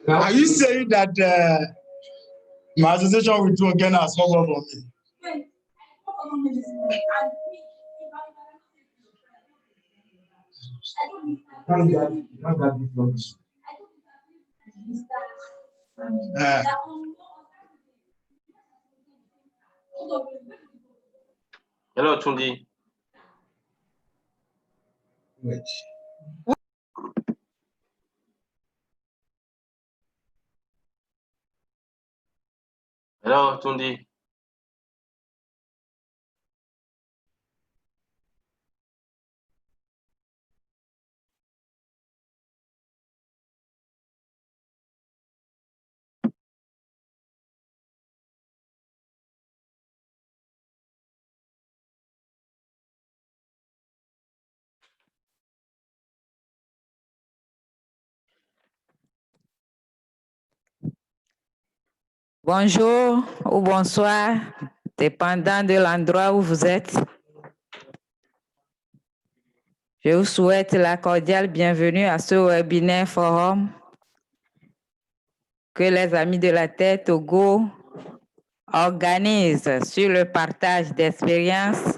Are you saying that my association with you again has come up on me? Hello, Tundi. Hello, Tundi. Bonjour ou bonsoir, dépendant de l'endroit où vous êtes. Je vous souhaite la cordiale bienvenue à ce webinaire forum que les Amis de la Terre Togo organisent sur le partage d'expériences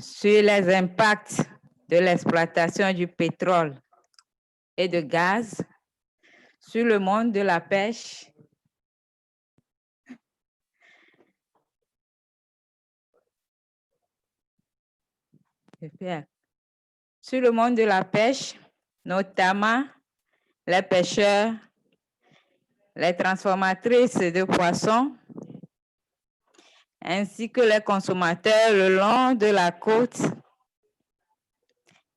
sur les impacts de l'exploitation du pétrole et de gaz sur le monde de la pêche sur le monde de la pêche, notamment les pêcheurs, les transformatrices de poissons, ainsi que les consommateurs le long de la côte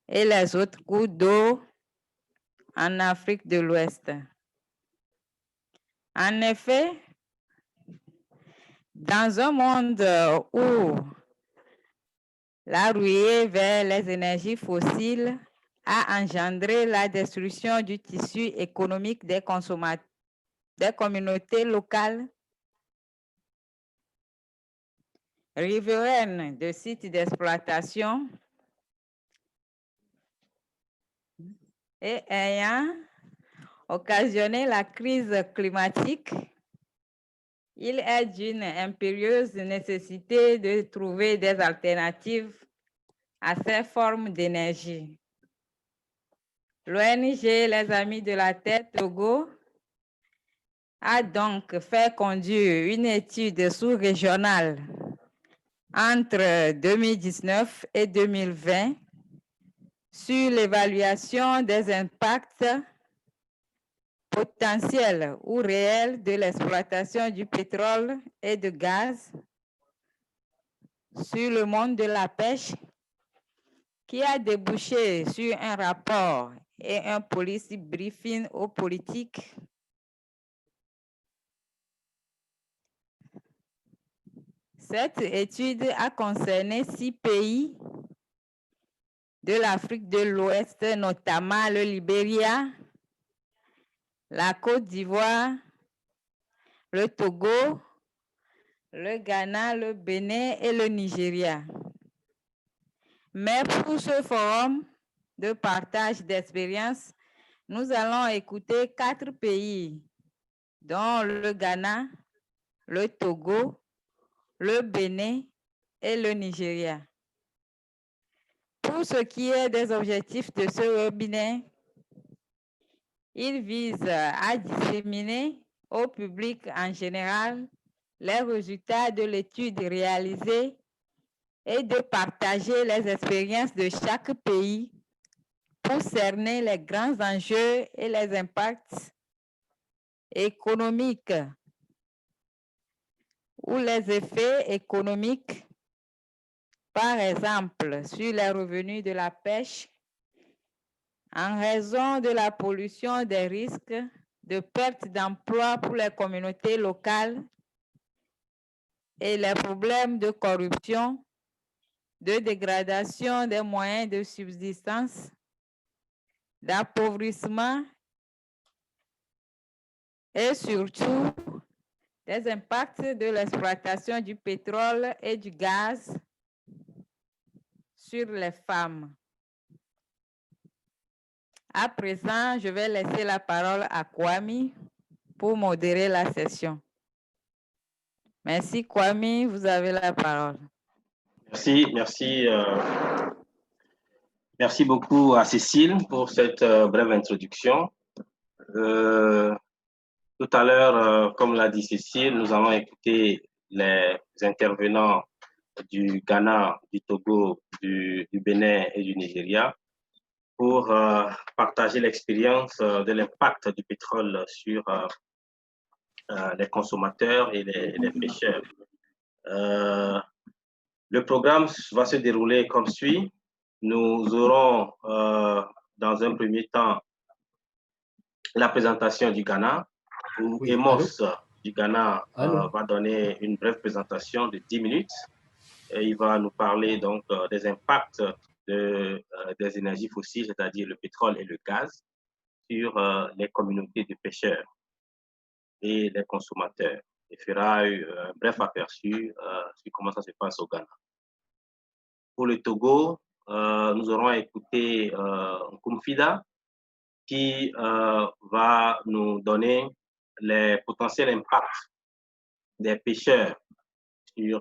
et les autres cours d'eau en Afrique de l'Ouest. En effet, dans un monde où la ruée vers les énergies fossiles a engendré la destruction du tissu économique des consommateurs, des communautés locales, riveraines de sites d'exploitation et ayant occasionné la crise climatique, il est d'une impérieuse nécessité de trouver des alternatives à ces formes d'énergie. L'ONG Les Amis de la Terre Togo a donc fait conduire une étude sous-régionale entre 2019 et 2020 sur l'évaluation des impacts potentiels ou réels de l'exploitation du pétrole et de gaz sur le monde de la pêche, qui a débouché sur un rapport et un policy briefing aux politiques. Cette étude a concerné 6 pays de l'Afrique de l'Ouest, notamment le Libéria, la Côte d'Ivoire, le Togo, le Ghana, le Bénin et le Nigeria. Mais pour ce forum de partage d'expériences, nous allons écouter 4 pays, dont le Ghana, le Togo, le Bénin et le Nigeria. Pour ce qui est des objectifs de ce webinaire, il vise à disséminer au public en général les résultats de l'étude réalisée et de partager les expériences de chaque pays pour cerner les grands enjeux et les impacts économiques ou les effets économiques, par exemple sur les revenus de la pêche, en raison de la pollution, des risques de perte d'emploi pour les communautés locales et les problèmes de corruption, de dégradation des moyens de subsistance, d'appauvrissement et surtout des impacts de l'exploitation du pétrole et du gaz sur les femmes. À présent, je vais laisser la parole à Kwame pour modérer la session. Merci Kwame, vous avez la parole. Merci beaucoup à Cécile pour cette brève introduction. Tout à l'heure, comme l'a dit Cécile, nous allons écouter les intervenants du Ghana, du Togo, du Bénin et du Nigeria pour partager l'expérience de l'impact du pétrole sur les consommateurs et les pêcheurs. Le programme va se dérouler comme suit. Nous aurons dans un premier temps la présentation du Ghana, où Emos du Ghana va donner une brève présentation de 10 minutes. Et il va nous parler donc des impacts des énergies fossiles, c'est-à-dire le pétrole et le gaz, sur les communautés de pêcheurs et les consommateurs. Il fera un bref aperçu sur comment ça se passe au Ghana. Pour le Togo, nous aurons écouté Nkumfida qui va nous donner les potentiels impacts des pêcheurs sur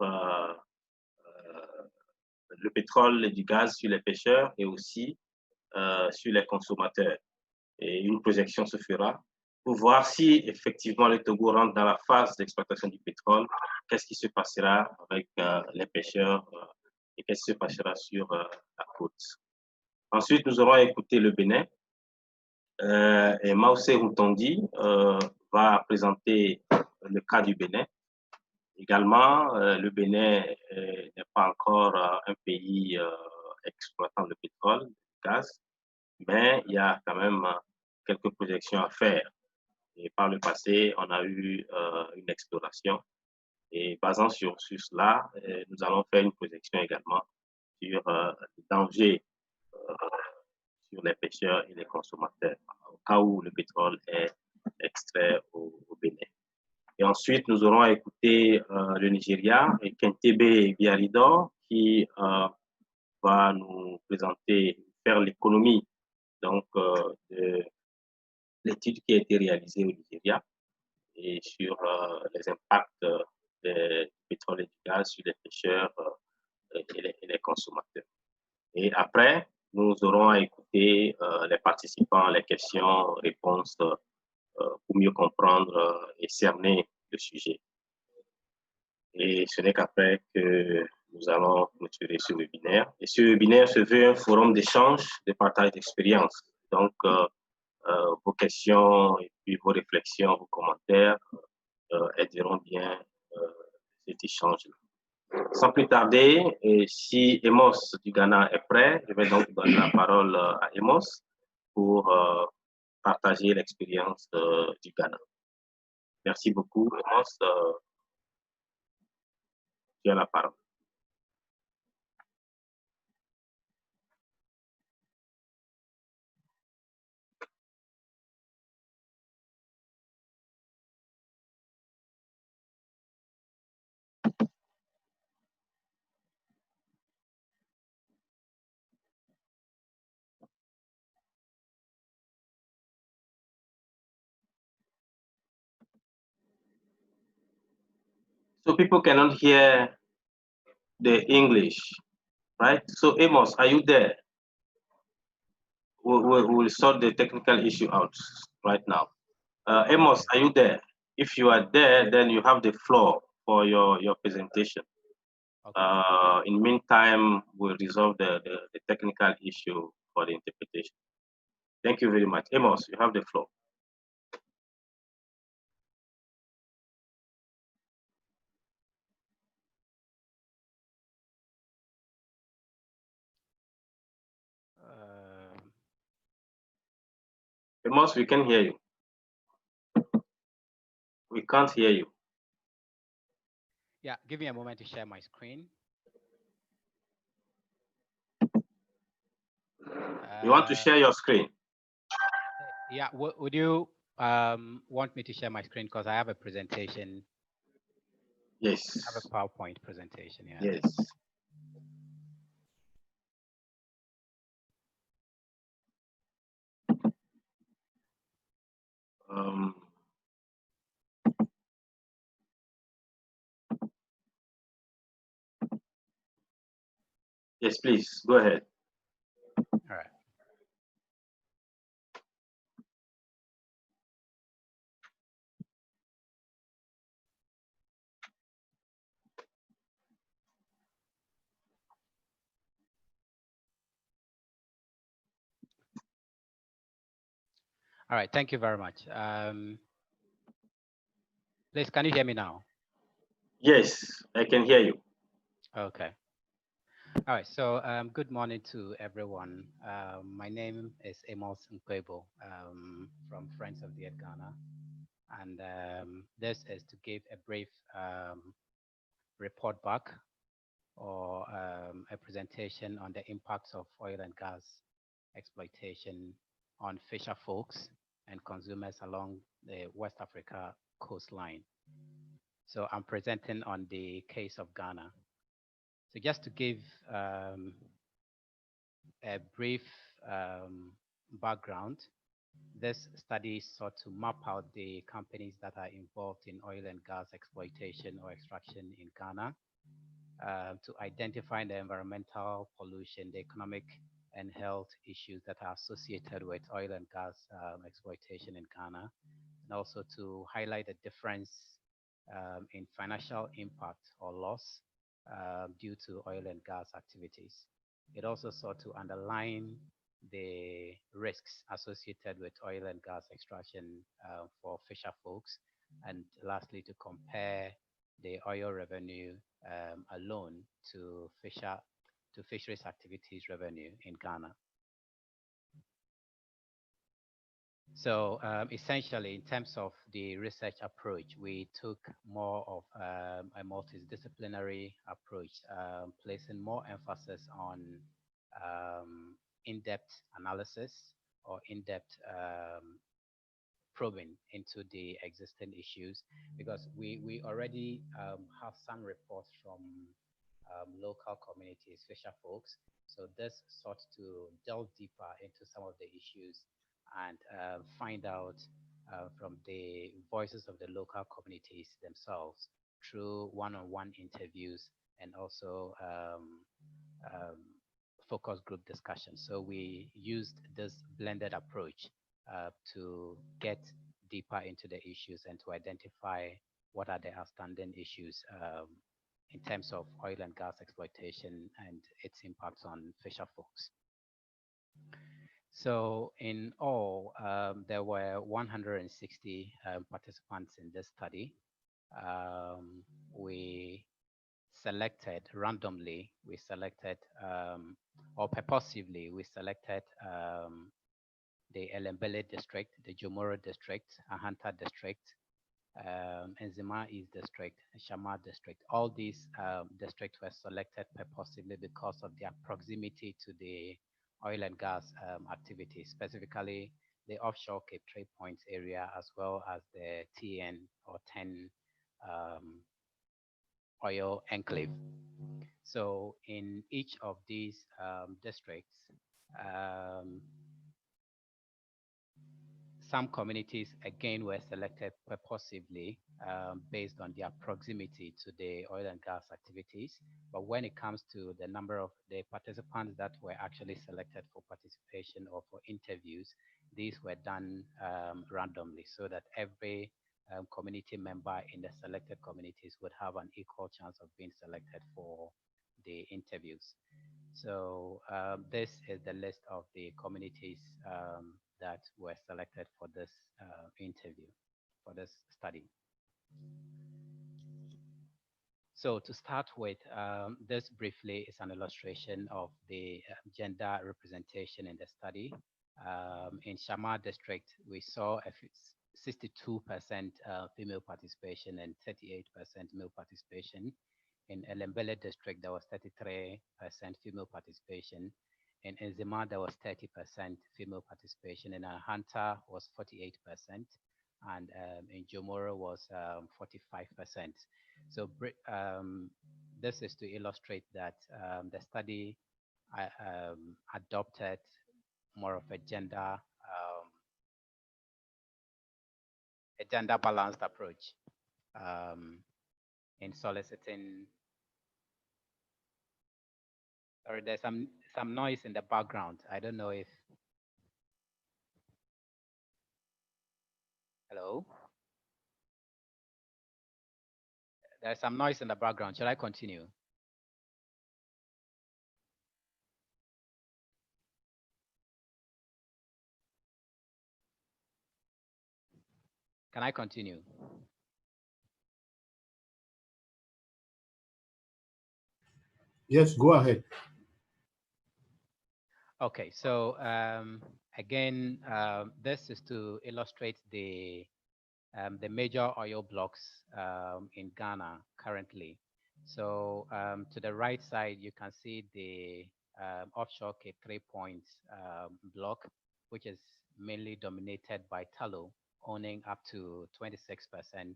le pétrole et du gaz sur les pêcheurs et aussi sur les consommateurs. Et une projection se fera pour voir si effectivement le Togo rentre dans la phase d'exploitation du pétrole, qu'est-ce qui se passera avec les pêcheurs et qu'est-ce qui se passera sur la côte. Ensuite, nous aurons écouté le Bénin. Et Maoussé Routondi va présenter le cas du Bénin. Également, le Bénin n'est pas encore un pays exploitant le pétrole, le gaz, mais il y a quand même quelques projections à faire. Et par le passé, on a eu une exploration. Et basant sur cela, nous allons faire une projection également sur les dangers sur les pêcheurs et les consommateurs, au cas où le pétrole est extrait au Bénin. Et ensuite, nous aurons écouté le Nigeria et Kentebe Biaridor qui va nous présenter, faire l'économie donc de l'étude qui a été réalisée au Nigeria et sur les impacts du pétrole et du gaz sur les pêcheurs et les consommateurs. Et après, nous aurons à écouter les participants, les questions, réponses pour mieux comprendre et cerner le sujet. Et ce n'est qu'après que nous allons clôturer ce webinaire. Et ce webinaire se veut un forum d'échange, de partage d'expérience. Donc, vos questions et puis vos réflexions, vos commentaires aideront bien cet échange-là. Sans plus tarder, et si Emos du Ghana est prêt, je vais donc donner la parole à Emos pour partager l'expérience du Ghana. Merci beaucoup, Emos. Tu as la parole. So people cannot hear the English, right? So Amos, are you there? We'll sort the technical issue out right now. Amos, are you there? If you are there, then you have the floor for your presentation. Okay. In the meantime, we'll resolve the technical issue for the interpretation. Thank you very much. Amos, you have the floor. Amos, we can hear you. We can't hear you. Yeah, give me a moment to share my screen. You want to share your screen? Yeah, would you want me to share my screen? Because I have a presentation. Yes. I have a PowerPoint presentation. Yeah. Yes. Um, yes, please, go ahead. All right. All right, thank you very much. Please, can you hear me now? Yes, I can hear you. Okay. All right, so good morning to everyone. My name is Amos Nkwebo from Friends of the Earth Ghana, and this is to give a brief report back or a presentation on the impacts of oil and gas exploitation on fisher folks and consumers along the West Africa coastline. So I'm presenting on the case of Ghana. So just to give a brief background, this study sought to map out the companies that are involved in oil and gas exploitation or extraction in Ghana, to identify the environmental pollution, the economic and health issues that are associated with oil and gas exploitation in Ghana, and also to highlight the difference in financial impact or loss due to oil and gas activities. It also sought to underline the risks associated with oil and gas extraction for fisher folks, and lastly, to compare the oil revenue alone to fisheries activities revenue in Ghana. So essentially, in terms of the research approach, we took more of a multidisciplinary approach, placing more emphasis on in-depth analysis or in-depth probing into the existing issues, because we already have some reports from local communities, fisher folks. So this sought to delve deeper into some of the issues and find out from the voices of the local communities themselves through one-on-one interviews and also focus group discussions. So we used this blended approach to get deeper into the issues and to identify what are the outstanding issues in terms of oil and gas exploitation and its impacts on fisher folks. So in all, there were 160 participants in this study. We selected randomly, or purposively, we selected the Elembele district, the Jomoro district, Ahanta district, Enzima East district, and Shama district. All these districts were selected purposively because of their proximity to the oil and gas activities, specifically the offshore Cape Trade Points area, as well as the TN or 10 oil enclave. So in each of these districts, some communities again were selected purposively based on their proximity to the oil and gas activities. But when it comes to the number of the participants that were actually selected for participation or for interviews, these were done randomly so that every community member in the selected communities would have an equal chance of being selected for the interviews. So this is the list of the communities that were selected for this interview, for this study. So to start with, this briefly is an illustration of the gender representation in the study. In Shama district, we saw a 62% female participation and 38% male participation. In Elembele district, there was 33% female participation. In Enzima, there was 30% female participation. In Ahanta was 48%. And in Jomoro was 45%. So this is to illustrate that the study adopted more of a gender a gender balanced approach in soliciting. Sorry, there's some noise in the background. I don't know if. Hello? There's some noise in the background. Shall I continue? Can I continue? Yes, go ahead. Okay, so again, this is to illustrate the major oil blocks in Ghana currently. So to the right side, you can see the offshore Cape 3 Points block, which is mainly dominated by tallow, owning up to 26%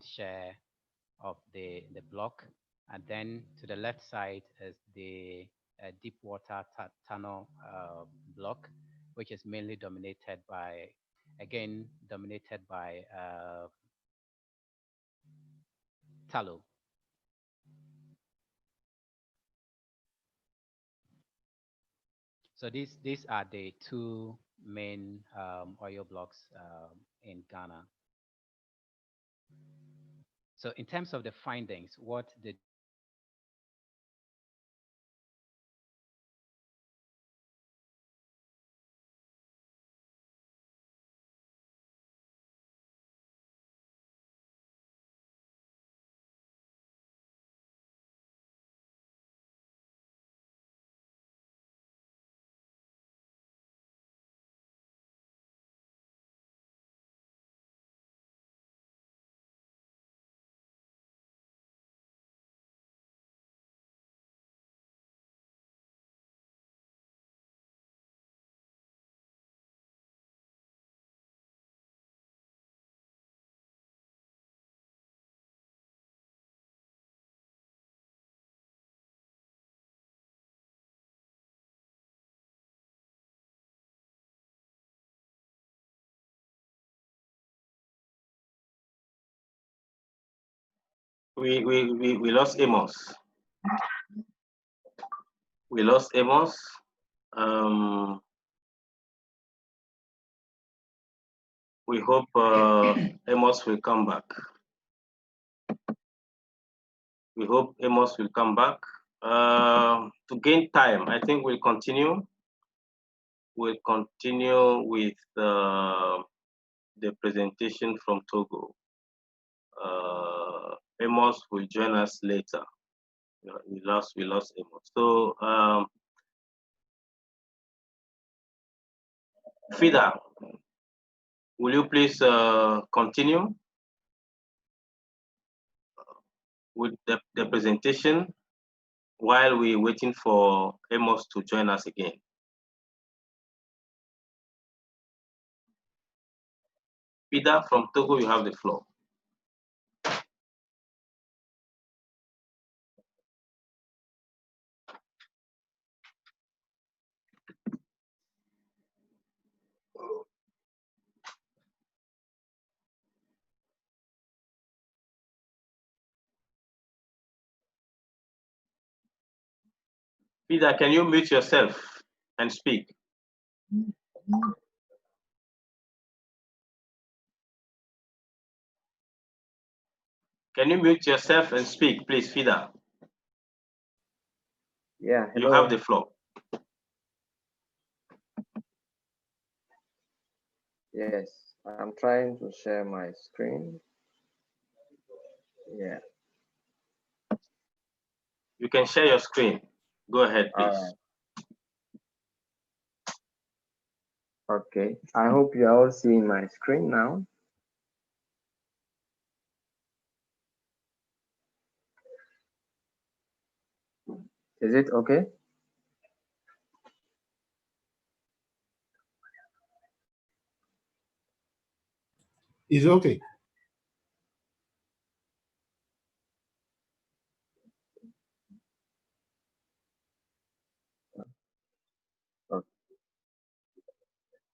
share of the block. And then to the left side is the deep water tunnel block, which is mainly dominated by, again, dominated by tallow. So these are the two main oil blocks in Ghana. So in terms of the findings, what did we lost Amos. We lost Amos. We hope Amos will come back. We hope Amos will come back. To gain time, I think we'll continue. We'll continue with the presentation from Togo. Amos will join us later. We lost Amos. So Fida, will you please continue with the presentation while we're waiting for Amos to join us again? Fida from Togo, you have the floor. Fida, can you mute yourself and speak? Can you mute yourself and speak, please, Fida? Yeah, hello. You have the floor. Yes, I'm trying to share my screen. Yeah. You can share your screen. Go ahead, please. Okay, I hope you are all seeing my screen now. Is it okay? It's okay.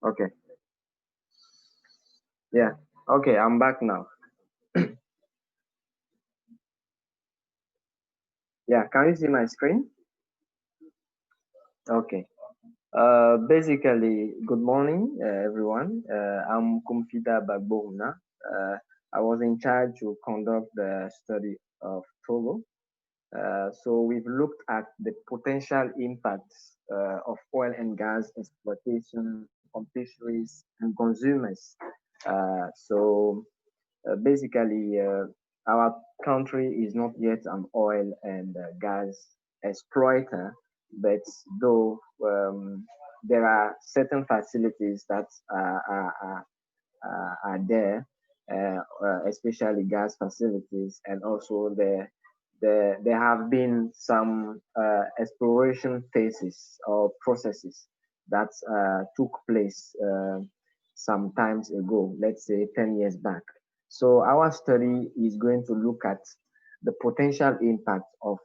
Okay. Yeah. Okay, I'm back now. Yeah, can you see my screen? Okay. Basically, good morning, everyone. I'm Kumfida Bagbohuna. I was in charge to conduct the study of Togo. So we've looked at the potential impacts of oil and gas exploitation on fisheries and consumers. Basically, our country is not yet an oil and gas exploiter, but though there are certain facilities that are there, especially gas facilities, and also there have been some exploration phases or processes that took place some times ago, let's say 10 years back. So our study is going to look at the potential impact of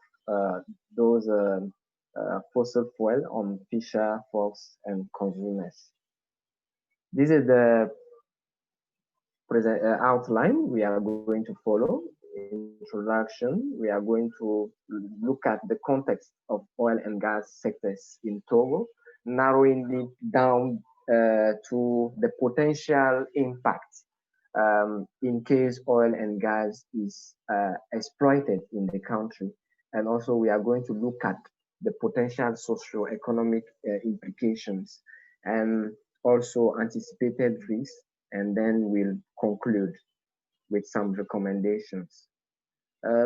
those fossil fuel on fisher folks and consumers. This is the present outline we are going to follow. Introduction, we are going to look at the context of oil and gas sectors in Togo, narrowing it down to the potential impact in case oil and gas is exploited in the country. And also we are going to look at the potential socio-economic implications and also anticipated risks, and then we'll conclude with some recommendations.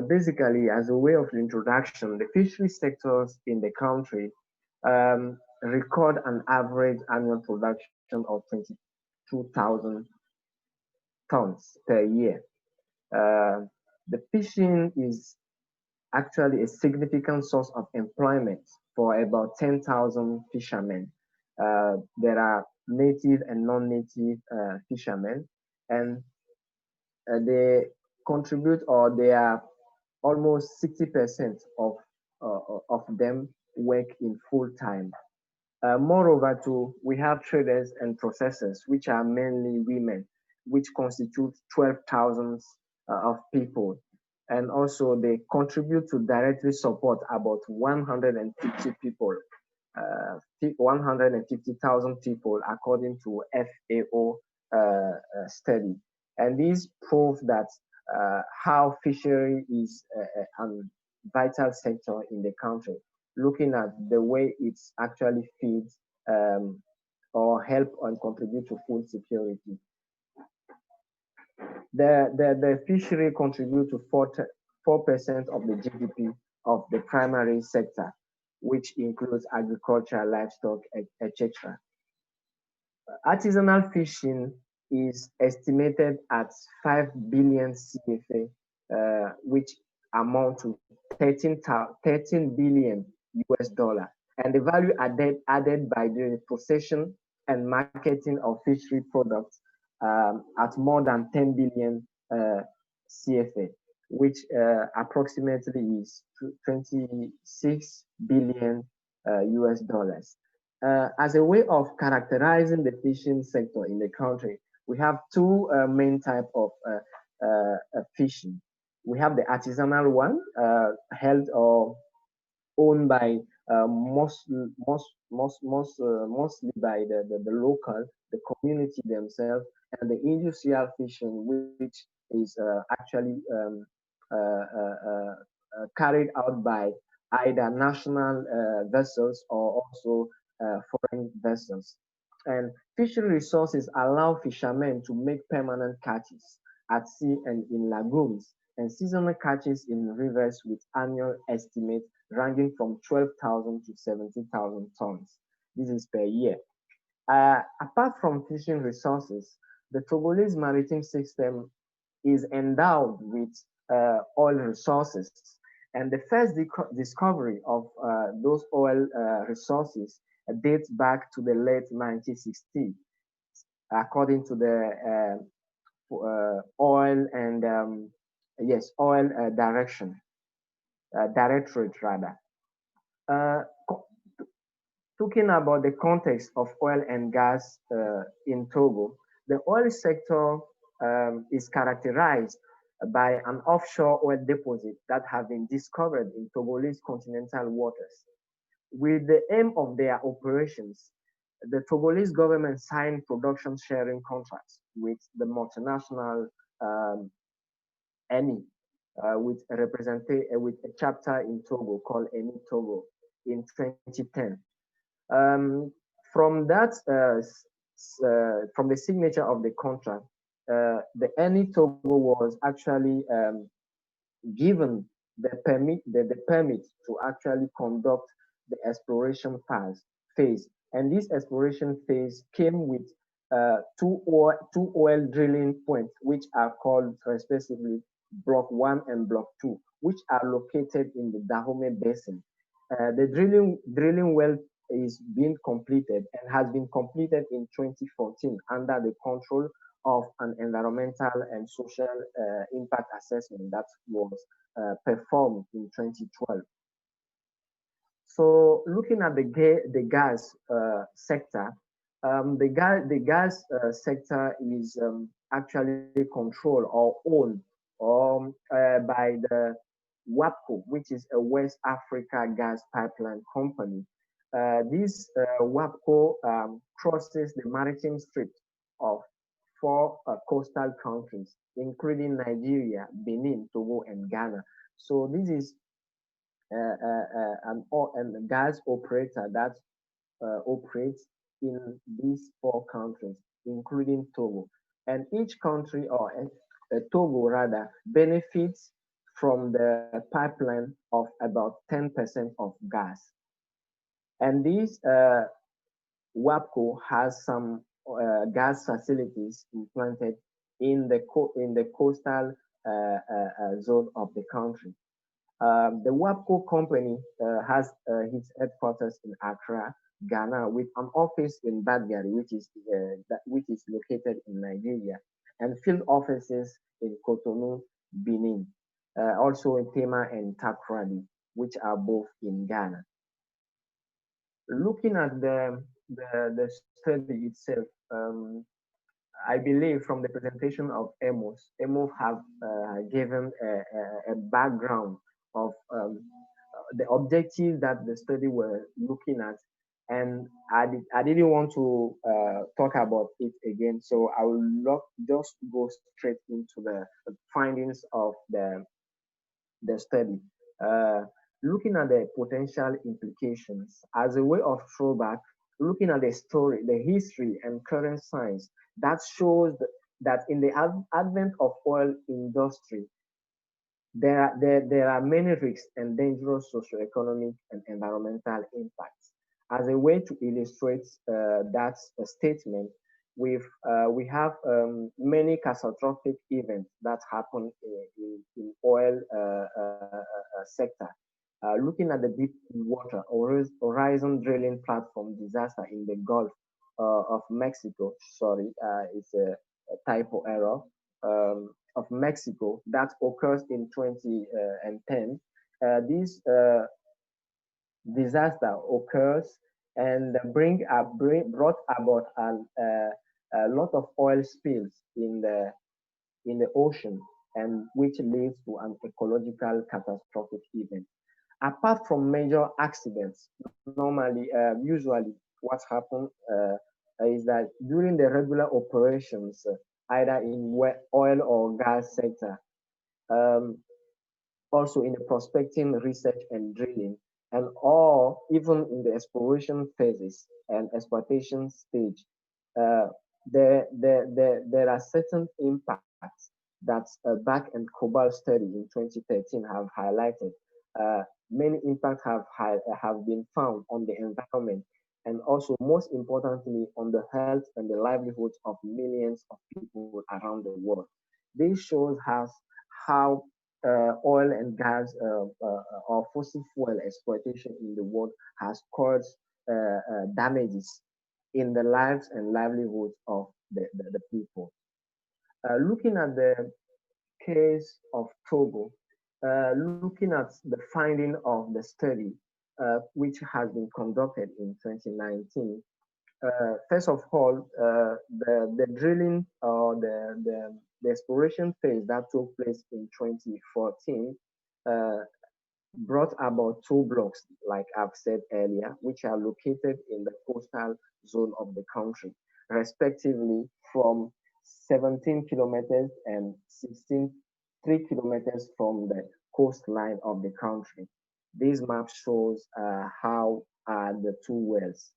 Basically, as a way of introduction, the fishery sectors in the country record an average annual production of 22,000 tons per year. The fishing is actually a significant source of employment for about 10,000 fishermen. There are native and non-native fishermen, and they contribute, or they are almost 60% of them work in full time. Moreover, too, we have traders and processors, which are mainly women, which constitute 12,000 of people. And also they contribute to directly support about 150 people, 150,000 people, according to FAO study. And these prove that how fishery is a vital sector in the country, looking at the way it actually feeds or help and contribute to food security. The fishery contribute to 4% of the GDP of the primary sector, which includes agriculture, livestock, etc. Artisanal fishing is estimated at 5 billion CFA, which amount to 13 billion US dollar. And the value added by the processing and marketing of fishery products at more than 10 billion CFA, which approximately is 26 billion US dollars. As a way of characterizing the fishing sector in the country, we have two main types of fishing. We have the artisanal one, held or owned by mostly by the local, the community themselves, and the industrial fishing, which is actually carried out by either national vessels or also foreign vessels. And fishery resources allow fishermen to make permanent catches at sea and in lagoons, and seasonal catches in rivers with annual estimates ranging from 12,000 to 70,000 tons. This is per year. Apart from fishing resources, the Togolese maritime system is endowed with oil resources. And the first discovery of those oil resources dates back to the late 1960s, according to the oil and oil directorate rather. Talking about the context of oil and gas in Togo, the oil sector is characterized by an offshore oil deposit that have been discovered in Togolese continental waters. With the aim of their operations, the Togolese government signed production sharing contracts with the multinational ENI, with a chapter in Togo called ENI Togo in 2010. From that, from the signature of the contract, the ENI Togo was actually given the permit to actually conduct the exploration phase. And this exploration phase came with two oil drilling points, which are called respectively Block 1 and Block 2, which are located in the Dahomey Basin. The drilling well is being completed and has been completed in 2014 under the control of an environmental and social impact assessment that was performed in 2012. So looking at the gas sector, the gas sector is actually controlled or owned by the WAPCO, which is a West Africa gas pipeline company. This WAPCO crosses the maritime strip of 4 coastal countries, including Nigeria, Benin, Togo, and Ghana. So this is a gas operator that operates in these 4 countries, including Togo. And each country, or Togo rather, benefits from the pipeline of about 10% of gas. And this WAPCO has some gas facilities implanted in the coastal zone of the country. The WAPCO company has its headquarters in Accra, Ghana, with an office in Badgary, which is located in Nigeria, and field offices in Cotonou, Benin, also in Tema and Takoradi, which are both in Ghana. Looking at the study itself, I believe from the presentation of Amos have given a background of the objective that the study were looking at, and I didn't want to talk about it again, so I will just go straight into the findings of the study. Looking at the potential implications as a way of throwback, looking at the story, the history, and current science that shows that in the advent of oil industry, there are many risks and dangerous socioeconomic and environmental impacts. As a way to illustrate that statement, we have many catastrophic events that happen in oil sector. Looking at the deep water horizon drilling platform disaster in the Gulf of Mexico, sorry, it's a typo error, of Mexico that occurs in 2010. This disaster occurs and brought about a lot of oil spills in the ocean, and which leads to an ecological catastrophic event. Apart from major accidents, normally, usually what happens is that during the regular operations, either in oil or gas sector, also in the prospecting, research, and drilling, and or even in the exploration phases and exploitation stage, there are certain impacts that Back and Cobalt study in 2013 have highlighted. Many impacts have been found on the environment, and also most importantly on the health and the livelihoods of millions of people around the world. This shows how oil and gas or fossil fuel exploitation in the world has caused damages in the lives and livelihoods of the people. Looking at the case of Togo, looking at the finding of the study, which has been conducted in 2019, first of all, the drilling or the exploration phase that took place in 2014 brought about two blocks, like I've said earlier, which are located in the coastal zone of the country, respectively from 17 kilometers and 3 kilometers from the coastline of the country. This map shows how are the two wells.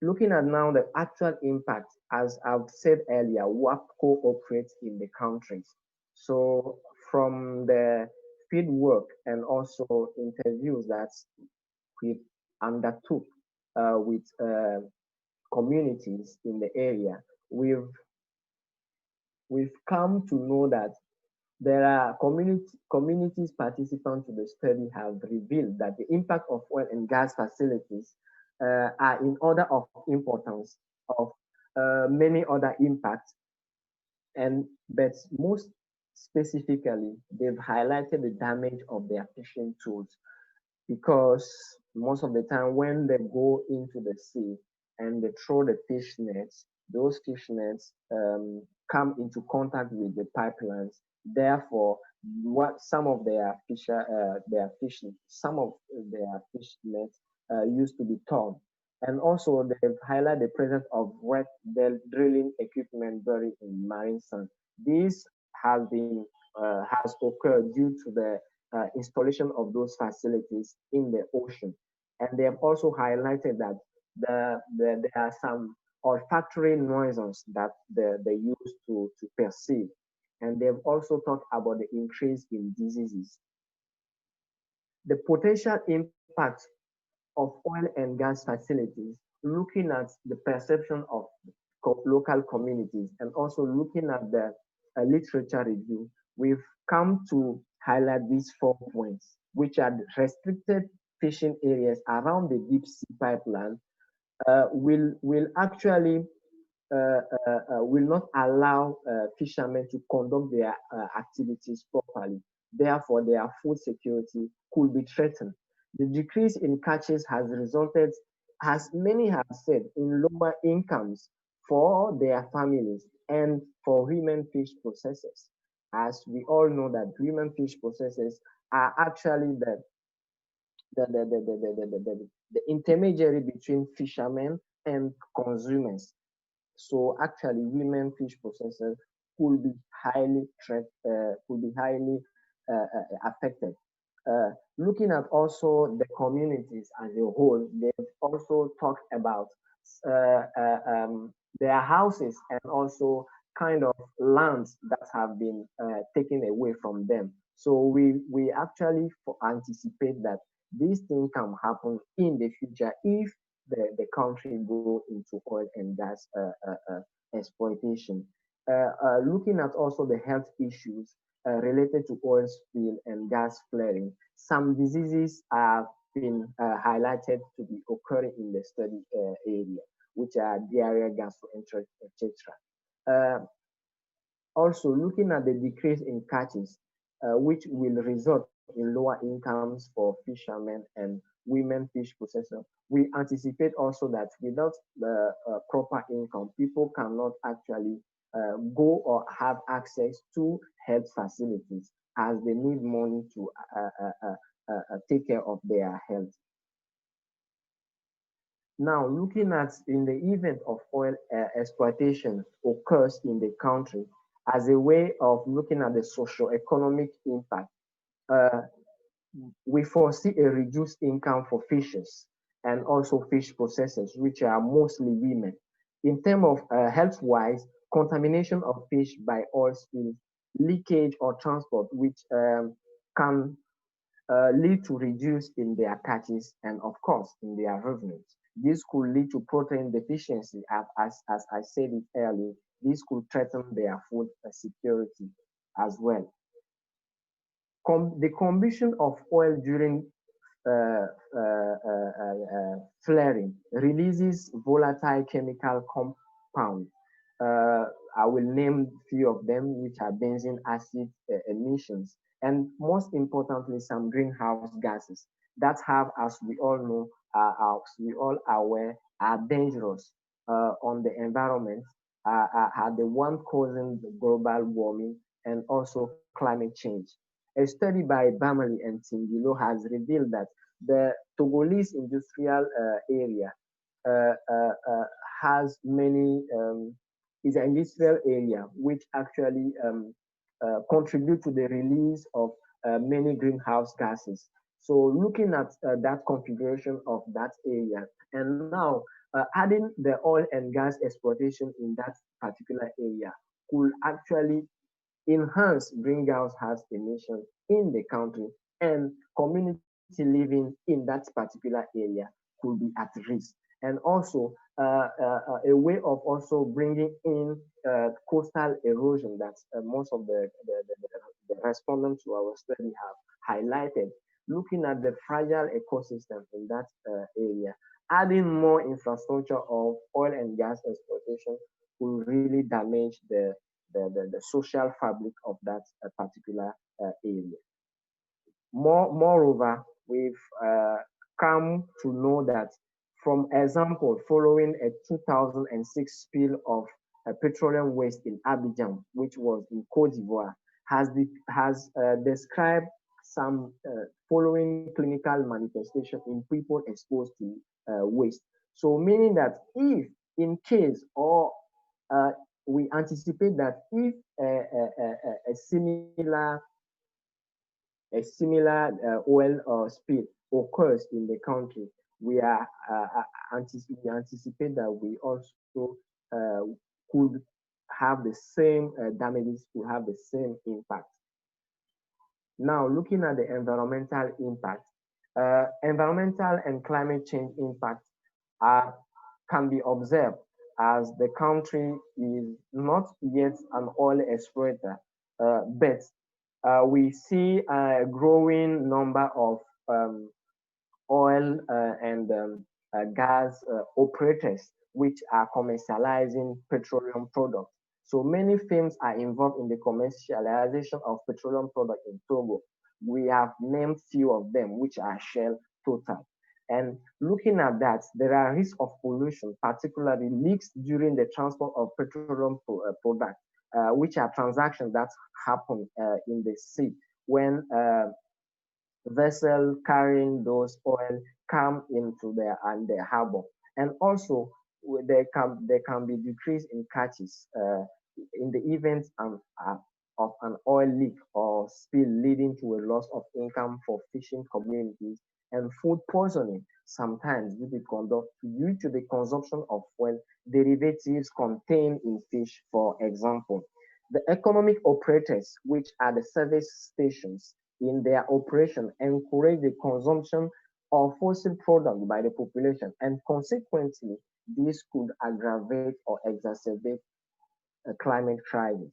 Looking at now the actual impact, as I've said earlier, WAPCO operates in the countries. So from the field work and also interviews that we undertook with communities in the area, we've come to know that there are communities participants to the study have revealed that the impact of oil and gas facilities are in order of importance of many other impacts, but most specifically, they've highlighted the damage of their fishing tools, because most of the time when they go into the sea and they throw the fish nets, those fish nets come into contact with the pipelines. Therefore, some of their fish nets used to be torn. And also, they've highlighted the presence of wet drilling equipment buried in marine sand. This has occurred due to the installation of those facilities in the ocean. And they have also highlighted that there are some olfactory noises that they use to perceive. And they've also talked about the increase in diseases. The potential impact of oil and gas facilities, looking at the perception of local communities and also looking at the literature review, we've come to highlight these 4 points, which are restricted fishing areas around the deep sea pipeline will actually will not allow fishermen to conduct their activities properly. Therefore, their food security could be threatened. The decrease in catches has resulted, as many have said, in lower incomes for their families and for women fish processors. As we all know that women fish processors are actually the intermediary between fishermen and consumers. So actually, women fish processors could be highly affected. Looking at also the communities as a whole, they've also talked about their houses and also kind of lands that have been taken away from them. So we actually anticipate that this thing can happen in the future if the country go into oil and gas exploitation. Looking at also the health issues related to oil spill and gas flaring, some diseases have been highlighted to be occurring in the study area, which are diarrhea, gastroenteritis, etc. Also, looking at the decrease in catches, which will result in lower incomes for fishermen and women fish processors, we anticipate also that without the proper income, people cannot actually go or have access to health facilities, as they need money to take care of their health. Now, looking at in the event of oil exploitation occurs in the country, as a way of looking at the socio-economic impact, we foresee a reduced income for fishers and also fish processors, which are mostly women. In terms of health-wise, contamination of fish by oil spills, leakage or transport, which can lead to reduce in their catches and of course in their revenues. This could lead to protein deficiency, as I said it earlier. This could threaten their food security as well. The combustion of oil during flaring releases volatile chemical compounds. I will name a few of them, which are benzene acid emissions, and most importantly, some greenhouse gases that have, as we all know, as we all are aware, are dangerous on the environment, are the one causing the global warming and also climate change. A study by Bamali and Tingilo has revealed that the Togolese industrial area uh, uh, uh, has many is an industrial area which actually contribute to the release of many greenhouse gases. So looking at that configuration of that area, and now adding the oil and gas exploitation in that particular area could actually enhance greenhouse gas emissions in the country, and community living in that particular area could be at risk. And also a way of also bringing in coastal erosion that most of the respondents to our study have highlighted, looking at the fragile ecosystem in that area. Adding more infrastructure of oil and gas exploitation will really damage the social fabric of that particular area. Moreover, we've come to know that, from example, following a 2006 spill of petroleum waste in Abidjan, which was in Cote d'Ivoire, has described some following clinical manifestation in people exposed to waste. So meaning that if in case or we anticipate that if a similar oil spill occurs in the country, we are we anticipate that we also could have the same damages, could have the same impact. Now, looking at the environmental impact, environmental and climate change impact are, can be observed as the country is not yet an oil exploiter, but we see a growing number of oil and gas operators which are commercializing petroleum products. So many firms are involved in the commercialization of petroleum products in Togo. We have named few of them, which are Shell, Total. And looking at that, there are risks of pollution, particularly leaks during the transport of petroleum products, which are transactions that happen in the sea when vessel carrying those oil come into the harbor. And also there can be decrease in catches in the event of an oil leak or spill, leading to a loss of income for fishing communities, and food poisoning sometimes due to the consumption of oil derivatives contained in fish, for example. The economic operators, which are the service stations, in their operation encourage the consumption of fossil products by the population, and consequently, this could aggravate or exacerbate a climate crisis.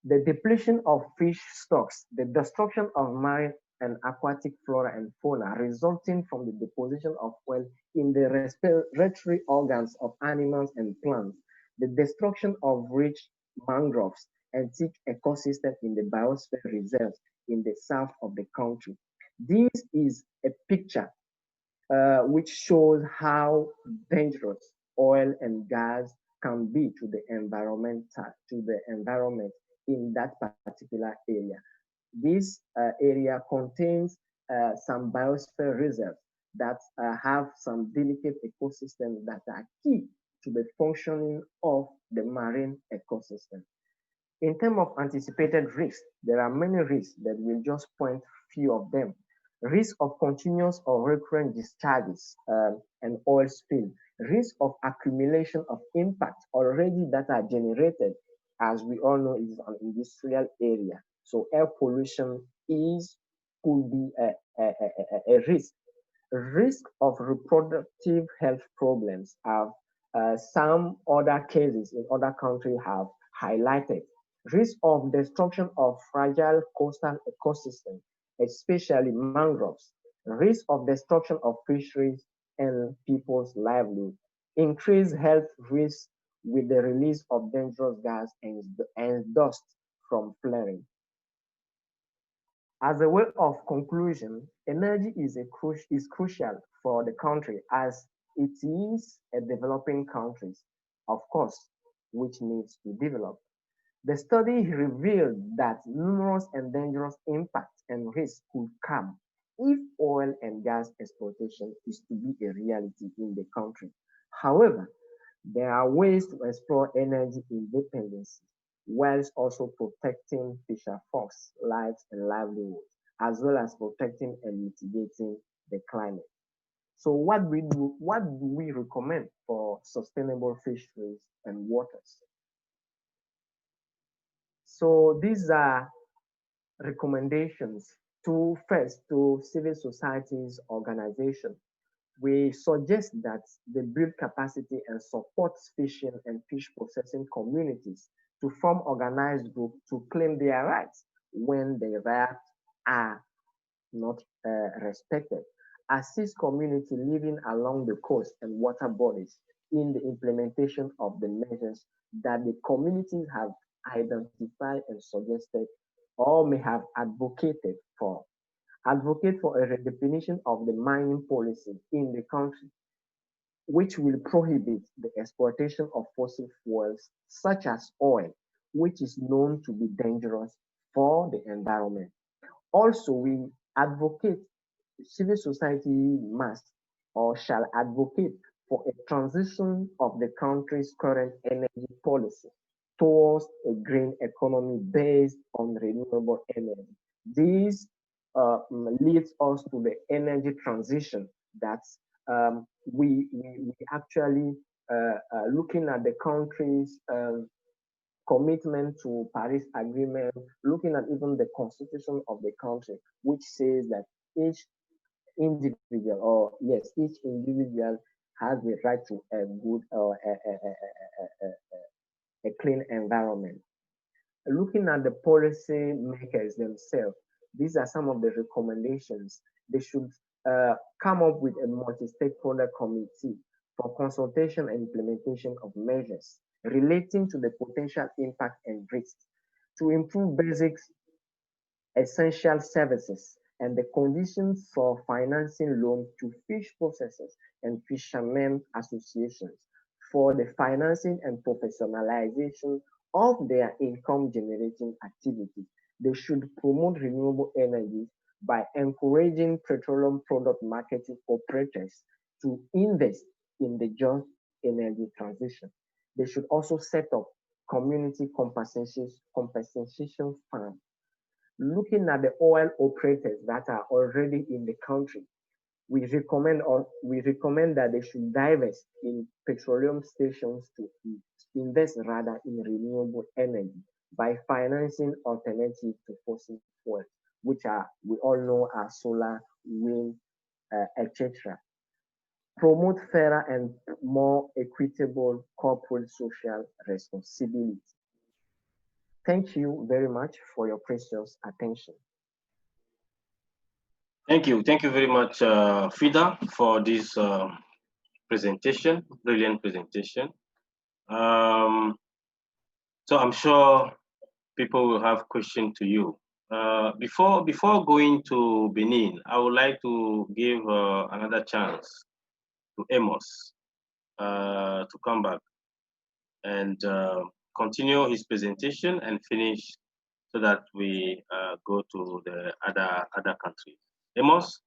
The depletion of fish stocks, the destruction of marine and aquatic flora and fauna resulting from the deposition of oil in the respiratory organs of animals and plants, the destruction of rich mangroves and thick ecosystem in the biosphere reserves in the south of the country. This is a picture which shows how dangerous oil and gas can be to the environment in that particular area. This area contains some biosphere reserves that have some delicate ecosystems that are key to the functioning of the marine ecosystem. In terms of anticipated risks, there are many risks that we'll just point few of them. Risk of continuous or recurrent discharges and oil spill, risk of accumulation of impacts already that are generated, as we all know, is an industrial area. So air pollution could be a risk. Risk of reproductive health problems have some other cases in other countries have highlighted. Risk of destruction of fragile coastal ecosystems, especially mangroves. Risk of destruction of fisheries and people's livelihood. Increased health risks with the release of dangerous gas and dust from flaring. As a way of conclusion, energy is crucial for the country as it is a developing country, of course, which needs to develop. The study revealed that numerous and dangerous impacts and risks could come if oil and gas exploitation is to be a reality in the country. However, there are ways to explore energy independence whilst also protecting fisher folks' lives and livelihoods, as well as protecting and mitigating the climate. So what do we recommend for sustainable fisheries and waters? So these are recommendations to civil societies organization. We suggest that they build capacity and support fishing and fish processing communities to form organized groups to claim their rights when their rights are not respected. Assist community living along the coast and water bodies in the implementation of the measures that the communities have identified and suggested or may have advocated for. Advocate for a redefinition of the mining policy in the country, which will prohibit the exploitation of fossil fuels such as oil, which is known to be dangerous for the environment. Also, we advocate, civil society must or shall advocate for a transition of the country's current energy policy towards a green economy based on renewable energy. This leads us to the energy transition that we actually looking at the country's commitment to Paris Agreement, looking at even the constitution of the country, which says that each individual, or yes, each individual has the right to a good or a clean environment. Looking at the policy makers themselves, these are some of the recommendations. They should come up with a multi-stakeholder committee for consultation and implementation of measures relating to the potential impact and risks to improve basic essential services and the conditions for financing loans to fish processors and fishermen associations for the financing and professionalization of their income generating activities. They should promote renewable energies by encouraging petroleum product marketing operators to invest in the just energy transition. They should also set up community compensation funds. Looking at the oil operators that are already in the country, we recommend that they should divest in petroleum stations to invest rather in renewable energy by financing alternatives to fossil fuels, which are we all know are solar, wind, etc. Promote fairer and more equitable corporate social responsibility. Thank you very much for your precious attention. Thank you. Thank you very much, Fida, for this presentation, brilliant presentation. So I'm sure people will have questions to you. Before going to Benin, I would like to give another chance to Amos to come back and continue his presentation and finish so that we go to the other countries. Amos,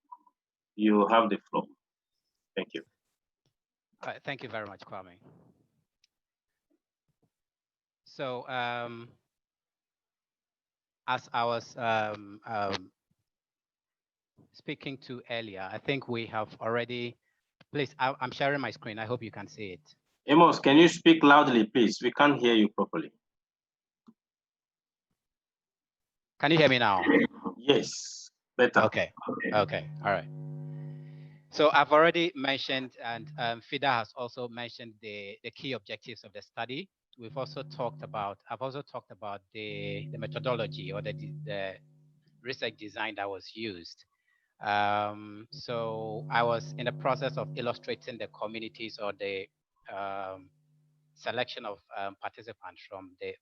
you have the floor. Thank you. Thank you very much, Kwame. So as I was speaking to earlier, I think we have already, please, I'm sharing my screen. I hope you can see it. Amos, can you speak loudly, please? We can't hear you properly. Can you hear me now? Yes, better. Okay, okay, all right. So I've already mentioned, and FIDA has also mentioned the key objectives of the study. We've also talked about, I've also talked about the methodology or the research design that was used. So I was in the process of illustrating the communities or the selection of participants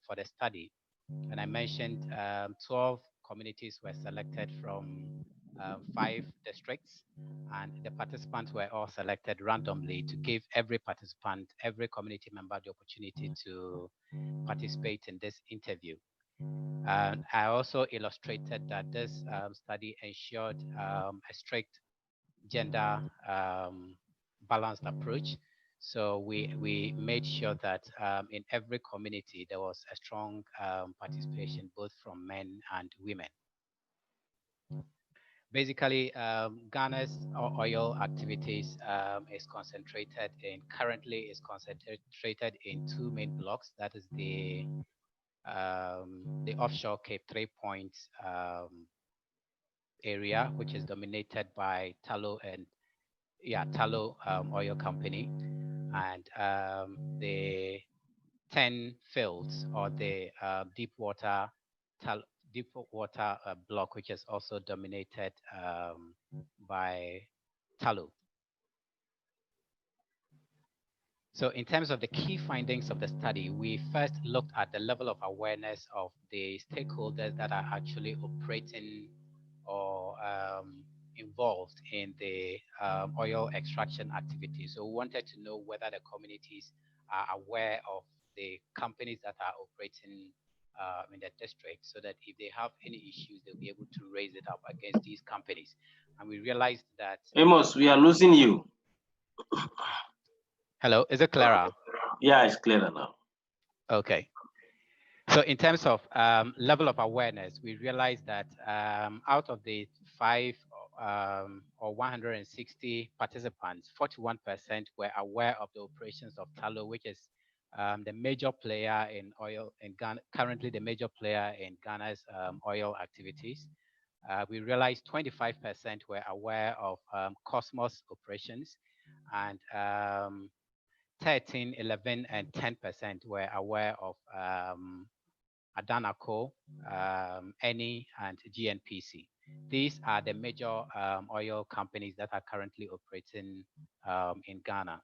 for the study. And I mentioned 12 communities were selected from 5 districts, and the participants were all selected randomly to give every participant, every community member, the opportunity to participate in this interview. And I also illustrated that this study ensured a strict gender balanced approach. So we made sure that in every community there was a strong participation both from men and women. Basically, Ghana's oil activities is currently concentrated in 2 main blocks. That is the offshore Cape 3 Points area, which is dominated by Tullow Oil Company, and the 10 fields, or the deep water block, which is also dominated by Tullow. So in terms of the key findings of the study, we first looked at the level of awareness of the stakeholders that are actually operating or involved in the oil extraction activities. So we wanted to know whether the communities are aware of the companies that are operating in the district, so that if they have any issues, they'll be able to raise it up against these companies. And we realized that... Amos, we are losing you. Hello, is it clearer? Yeah, it's clearer now. Okay. So in terms of level of awareness, we realized that out of the 5 or 160 participants, 41% were aware of the operations of Tullow, which is the major player in oil in Ghana, currently the major player in Ghana's oil activities. We realized 25% were aware of Cosmos operations, and 13, 11, and 10% were aware of Adanaco, Eni, and GNPC. These are the major oil companies that are currently operating in Ghana.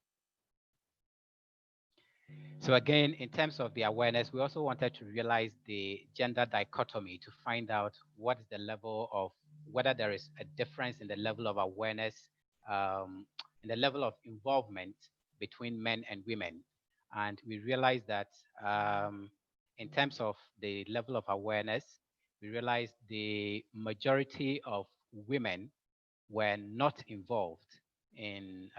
So again, in terms of the awareness, we also wanted to realize the gender dichotomy to find out what is the level of, whether there is a difference in the level of awareness, in the level of involvement between men and women. And we realized that in terms of the level of awareness, we realized the majority of women were not involved in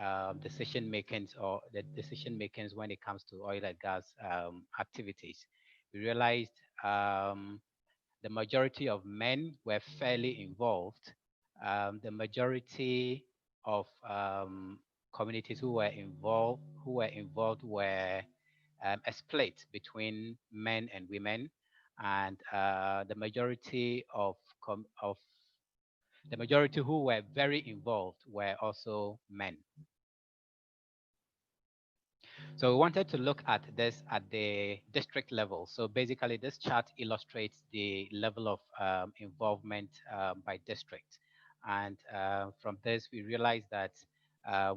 decision makings, or the decision makings when it comes to oil and gas activities. We realized the majority of men were fairly involved. The majority of communities who were involved were a split between men and women, and the majority who were very involved were also men. So we wanted to look at this at the district level. So basically this chart illustrates the level of involvement by district. And from this, we realized that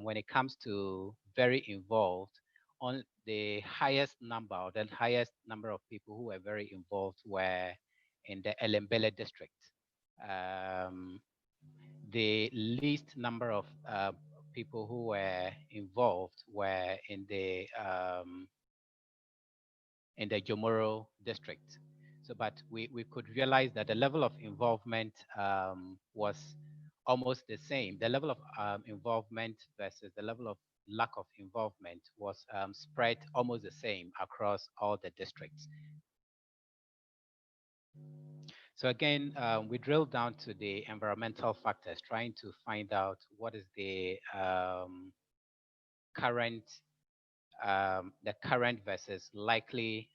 when it comes to very involved, on the highest number, or the highest number of people who were very involved were in the Elembele district. The least number of people who were involved were in the Jomoro district. So, but we could realize that the level of involvement was almost the same. The level of involvement versus the level of lack of involvement was spread almost the same across all the districts. So again, we drilled down to the environmental factors, trying to find out what is the current versus likely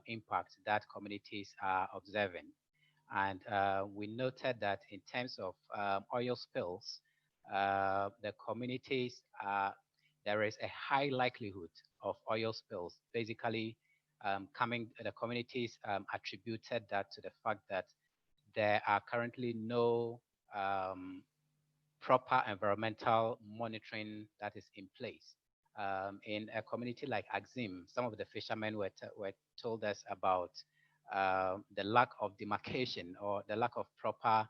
impact that communities are observing. And we noted that in terms of oil spills, the communities, there is a high likelihood of oil spills. Basically, the communities attributed that to the fact that there are currently no proper environmental monitoring that is in place. In a community like Axim, some of the fishermen were told us about the lack of demarcation or the lack of proper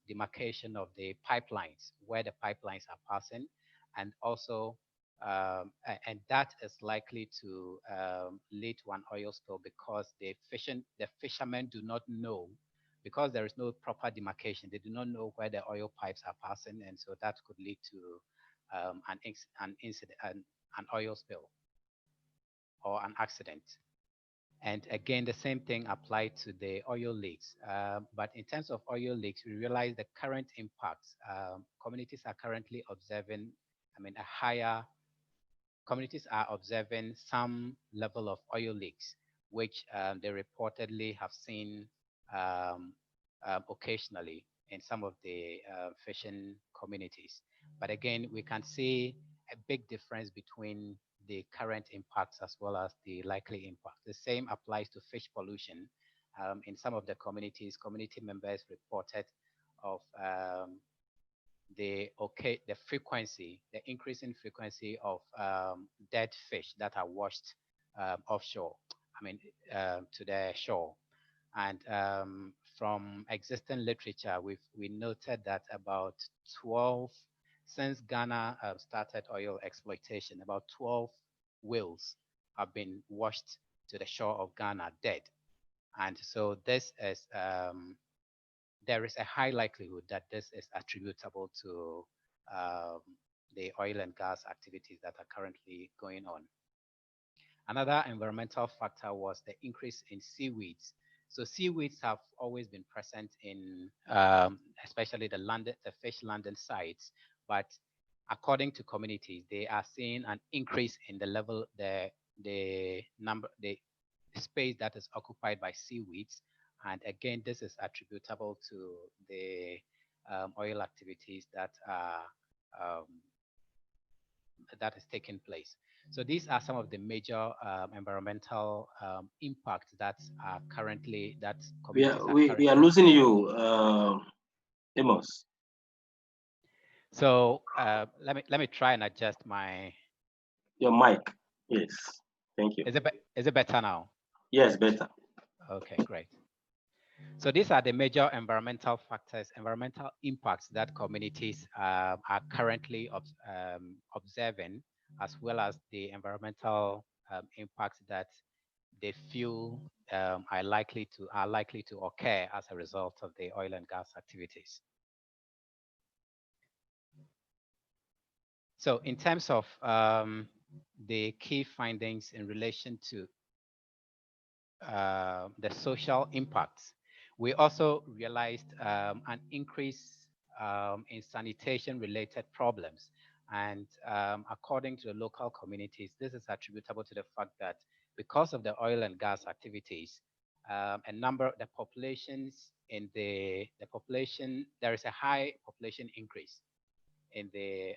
demarcation of the pipelines, where the pipelines are passing, and also and that is likely to lead to an oil spill because the fishermen do not know, because there is no proper demarcation. They do not know where the oil pipes are passing, and so that could lead to an incident, an oil spill or an accident. And again, the same thing applied to the oil leaks. But in terms of oil leaks, we realize the current impacts. Communities are currently observing, a higher, communities are observing some level of oil leaks, which they reportedly have seen occasionally in some of the fishing communities. But again, we can see a big difference between the current impacts as well as the likely impact. The same applies to fish pollution. In some of the communities, community members reported of the frequency, the increasing frequency of dead fish that are washed offshore, to the shore. And from existing literature, we noted that about 12, since Ghana started oil exploitation, about 12 whales have been washed to the shore of Ghana dead. And so this is, there is a high likelihood that this is attributable to the oil and gas activities that are currently going on. Another environmental factor was the increase in seaweeds. So seaweeds have always been present in, especially the fish landing sites, but according to communities, they are seeing an increase in the level, the space that is occupied by seaweeds. And again, this is attributable to the oil activities that are that is taking place. So these are some of the major environmental impacts that are currently, that communities we are losing you, Amos. So let me try and adjust your mic. Yes, thank you. Is it better now? Yes, better. Okay, great. So these are the major environmental factors, environmental impacts that communities are currently observing, as well as the environmental impacts that they feel are likely to occur as a result of the oil and gas activities. So in terms of the key findings in relation to the social impacts, we also realized an increase in sanitation-related problems. And according to the local communities, this is attributable to the fact that because of the oil and gas activities, the populations in the population, there is a high population increase in the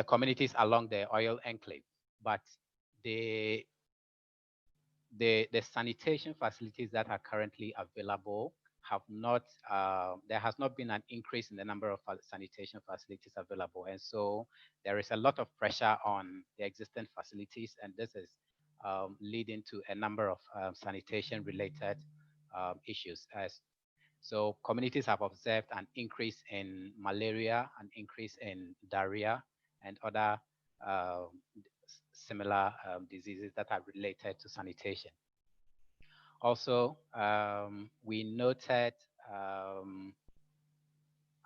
communities along the oil enclave, but the sanitation facilities that are currently available have not, there has not been an increase in the number of sanitation facilities available. And so there is a lot of pressure on the existing facilities, and this is leading to a number of sanitation related issues. So communities have observed an increase in malaria, an increase in diarrhea, and other similar diseases that are related to sanitation. Also, we noted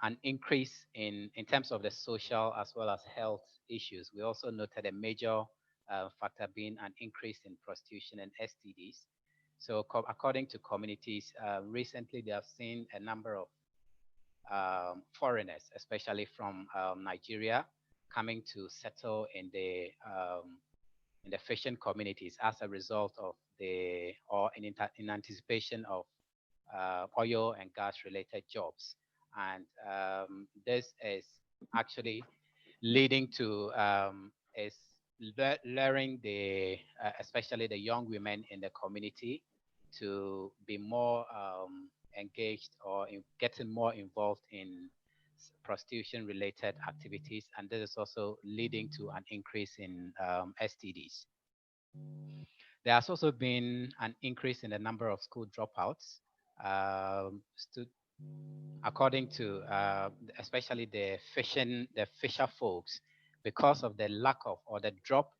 an increase in terms of the social as well as health issues. We also noted a major factor being an increase in prostitution and STDs. So according to communities, recently they have seen a number of foreigners, especially from Nigeria, coming to settle in the fishing communities as a result of in anticipation of oil and gas related jobs. And this is actually leading to luring especially the young women in the community to be more engaged or getting more involved in prostitution related activities, and this is also leading to an increase in STDs. There has also been an increase in the number of school dropouts. According to especially the fisher folks, because of the lack of or the drop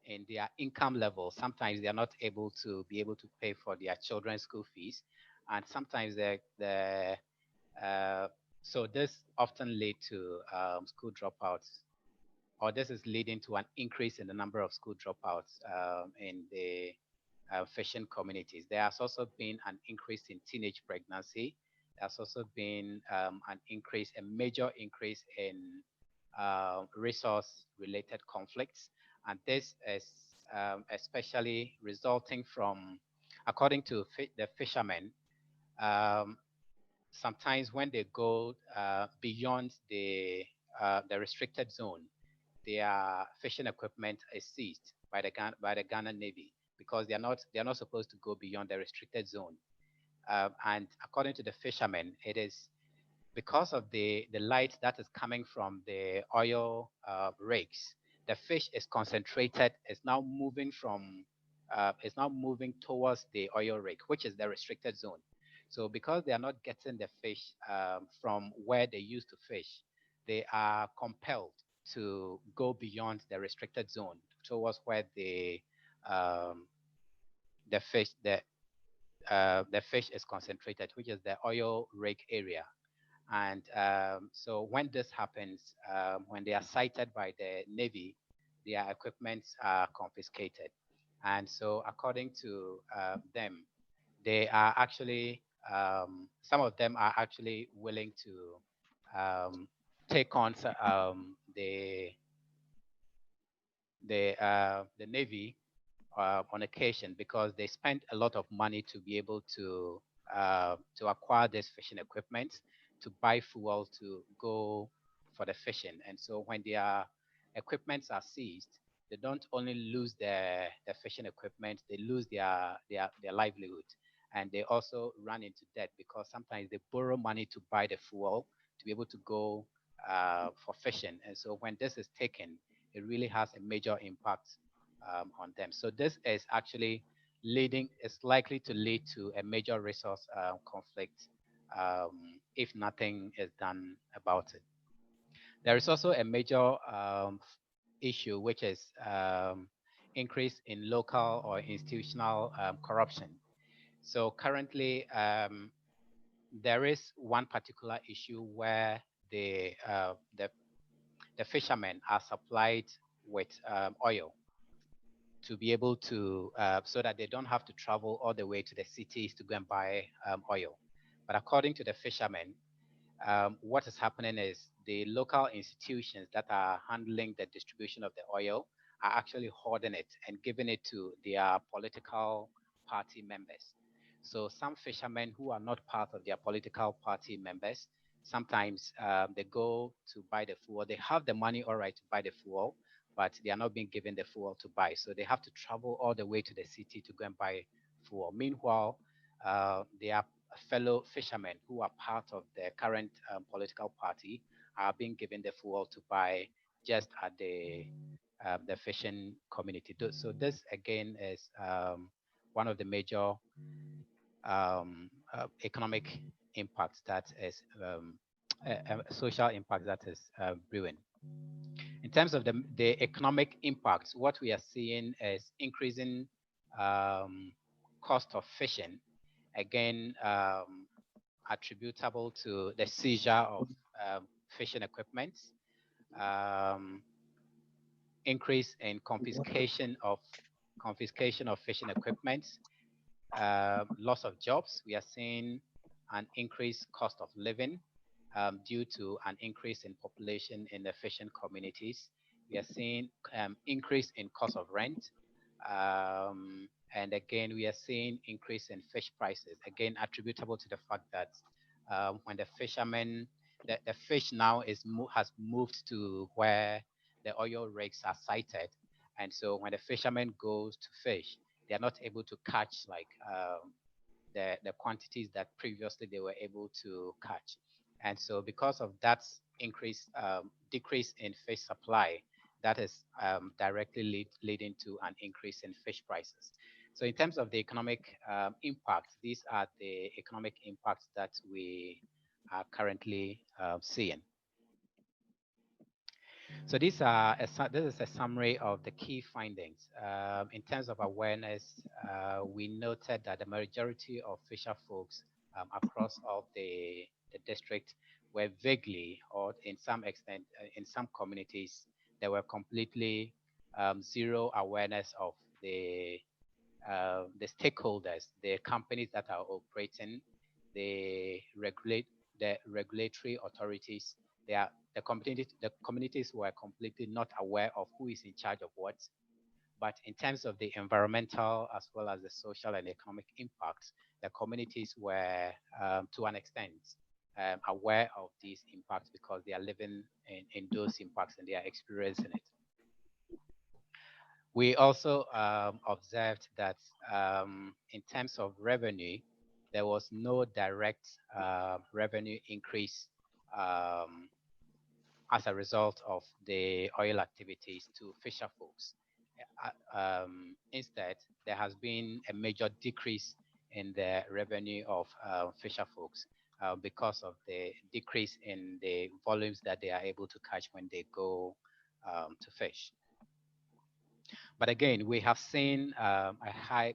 in their income level. Sometimes they are not able to pay for their children's school fees, and sometimes so this often lead to school dropouts, or this is leading to an increase in the number of school dropouts in the fishing communities. There has also been an increase in teenage pregnancy. There's also been a major increase in resource-related conflicts, and this is especially resulting from, according to the fishermen, um, sometimes when they go beyond the restricted zone, their fishing equipment is seized by the Ghana Navy because they are not supposed to go beyond the restricted zone. And according to the fishermen, it is because of the light that is coming from the oil rigs. The fish is concentrated. It's now moving towards the oil rig, which is the restricted zone. So because they are not getting the fish from where they used to fish, they are compelled to go beyond the restricted zone towards where um, the fish the fish is concentrated, which is the oil rig area. And so when this happens, when they are cited by the Navy, their equipments are confiscated. And so according to them, they are actually, some of them are actually willing to take on the Navy on occasion because they spend a lot of money to be able to acquire this fishing equipment, to buy fuel to go for the fishing. And so when their equipments are seized, they don't only lose their fishing equipment, they lose their livelihood. And they also run into debt because sometimes they borrow money to buy the fuel to be able to go for fishing. And so when this is taken, it really has a major impact on them. So this is actually is likely to lead to a major resource conflict if nothing is done about it. There is also a major issue, which is increase in local or institutional corruption. So currently, there is one particular issue where the fishermen are supplied with oil to be able to, so that they don't have to travel all the way to the cities to go and buy oil. But according to the fishermen, what is happening is the local institutions that are handling the distribution of the oil are actually hoarding it and giving it to their political party members. So some fishermen who are not part of their political party members, sometimes they go to buy the fuel. They have the money, all right, to buy the fuel, but they are not being given the fuel to buy. So they have to travel all the way to the city to go and buy fuel. Meanwhile, their fellow fishermen who are part of the current political party are being given the fuel to buy just at the fishing community. So this again is one of the major economic impacts that is social impact that is brewing. In terms of the economic impacts, what we are seeing is increasing cost of fishing, again attributable to the seizure of fishing equipment, um, increase in confiscation of fishing equipment, loss of jobs. We are seeing an increased cost of living due to an increase in population in the fishing communities. We are seeing increase in cost of rent. And again, we are seeing increase in fish prices, again, attributable to the fact that when the fishermen, the fish now has moved to where the oil rigs are sited. And so when the fishermen goes to fish, they are not able to catch like the quantities that previously they were able to catch. And so because of that decrease in fish supply, that is directly leading to an increase in fish prices. So in terms of the economic impact, these are the economic impacts that we are currently seeing. So this is a summary of the key findings. In terms of awareness, we noted that the majority of fisher folks across all the district were vaguely, or in some extent, in some communities, they were completely zero awareness of the stakeholders, the companies that are operating, the regulatory authorities. The communities were completely not aware of who is in charge of what. But in terms of the environmental as well as the social and economic impacts, the communities were, to an extent, aware of these impacts because they are living in those impacts and they are experiencing it. We also observed that in terms of revenue, there was no direct revenue increase as a result of the oil activities to fisher folks. Instead, there has been a major decrease in the revenue of fisher folks because of the decrease in the volumes that they are able to catch when they go to fish. But again, we have seen a high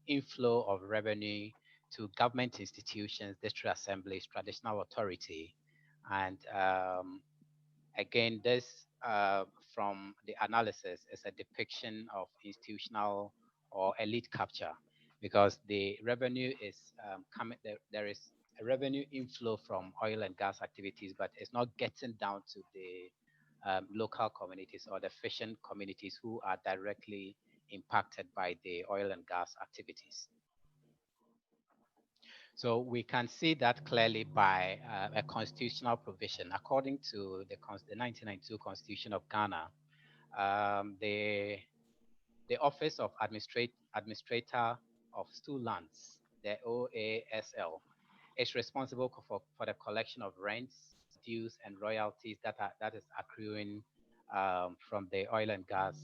inflow of revenue to government institutions, district assemblies, traditional authority. And again, this from the analysis is a depiction of institutional or elite capture because the revenue is coming, there is a revenue inflow from oil and gas activities, but it's not getting down to the local communities or the fishing communities who are directly impacted by the oil and gas activities. So we can see that clearly by a constitutional provision. According to the 1992 Constitution of Ghana, the Office of Administrator of Stool Lands, the OASL, is responsible for the collection of rents, dues, and royalties that is accruing from the oil and gas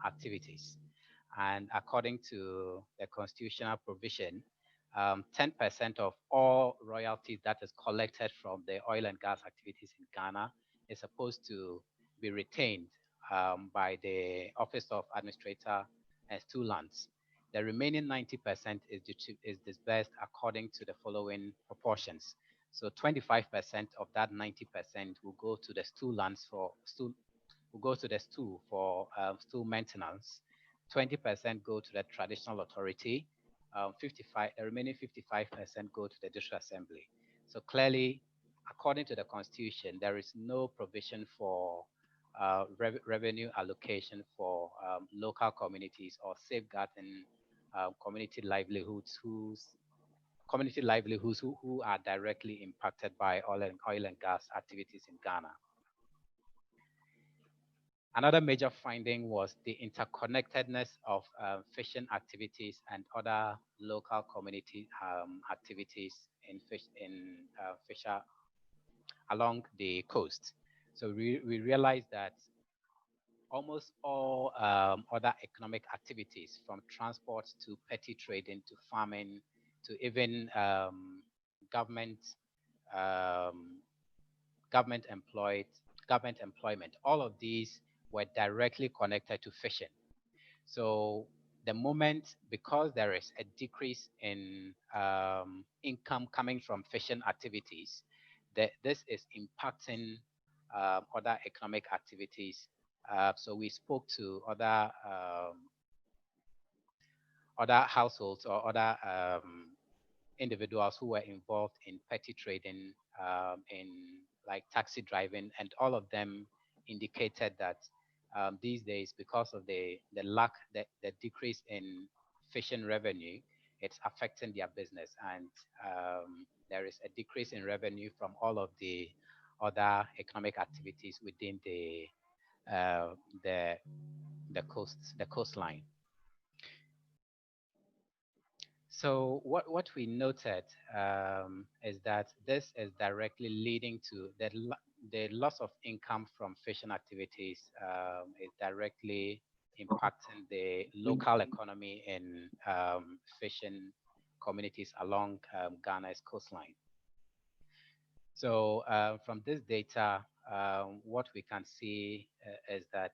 activities. And according to the constitutional provision, 10% of all royalties that is collected from the oil and gas activities in Ghana is supposed to be retained by the Office of Administrator and Stool Lands. The remaining 90% is disbursed according to the following proportions. So 25% of that 90% will go to the stool lands will go to the stool for stool maintenance. 20% go to the traditional authority. The remaining 55% go to the district assembly. So clearly, according to the constitution, there is no provision for revenue allocation for local communities or safeguarding community livelihoods who are directly impacted by oil and gas activities in Ghana. Another major finding was the interconnectedness of fishing activities and other local community activities in fisher along the coast. So we realized that almost all other economic activities, from transport to petty trading to farming to even government employment, all of these were directly connected to fishing. So the moment, because there is a decrease in income coming from fishing activities, this is impacting other economic activities. So we spoke to other households or other individuals who were involved in petty trading, in like taxi driving, and all of them indicated that these days, because of the decrease in fishing revenue, it's affecting their business, and there is a decrease in revenue from all of the other economic activities within the coastline. So what we noted is that this is directly leading to the loss of income from fishing activities is directly impacting the local economy in fishing communities along Ghana's coastline. So from this data, what we can see is that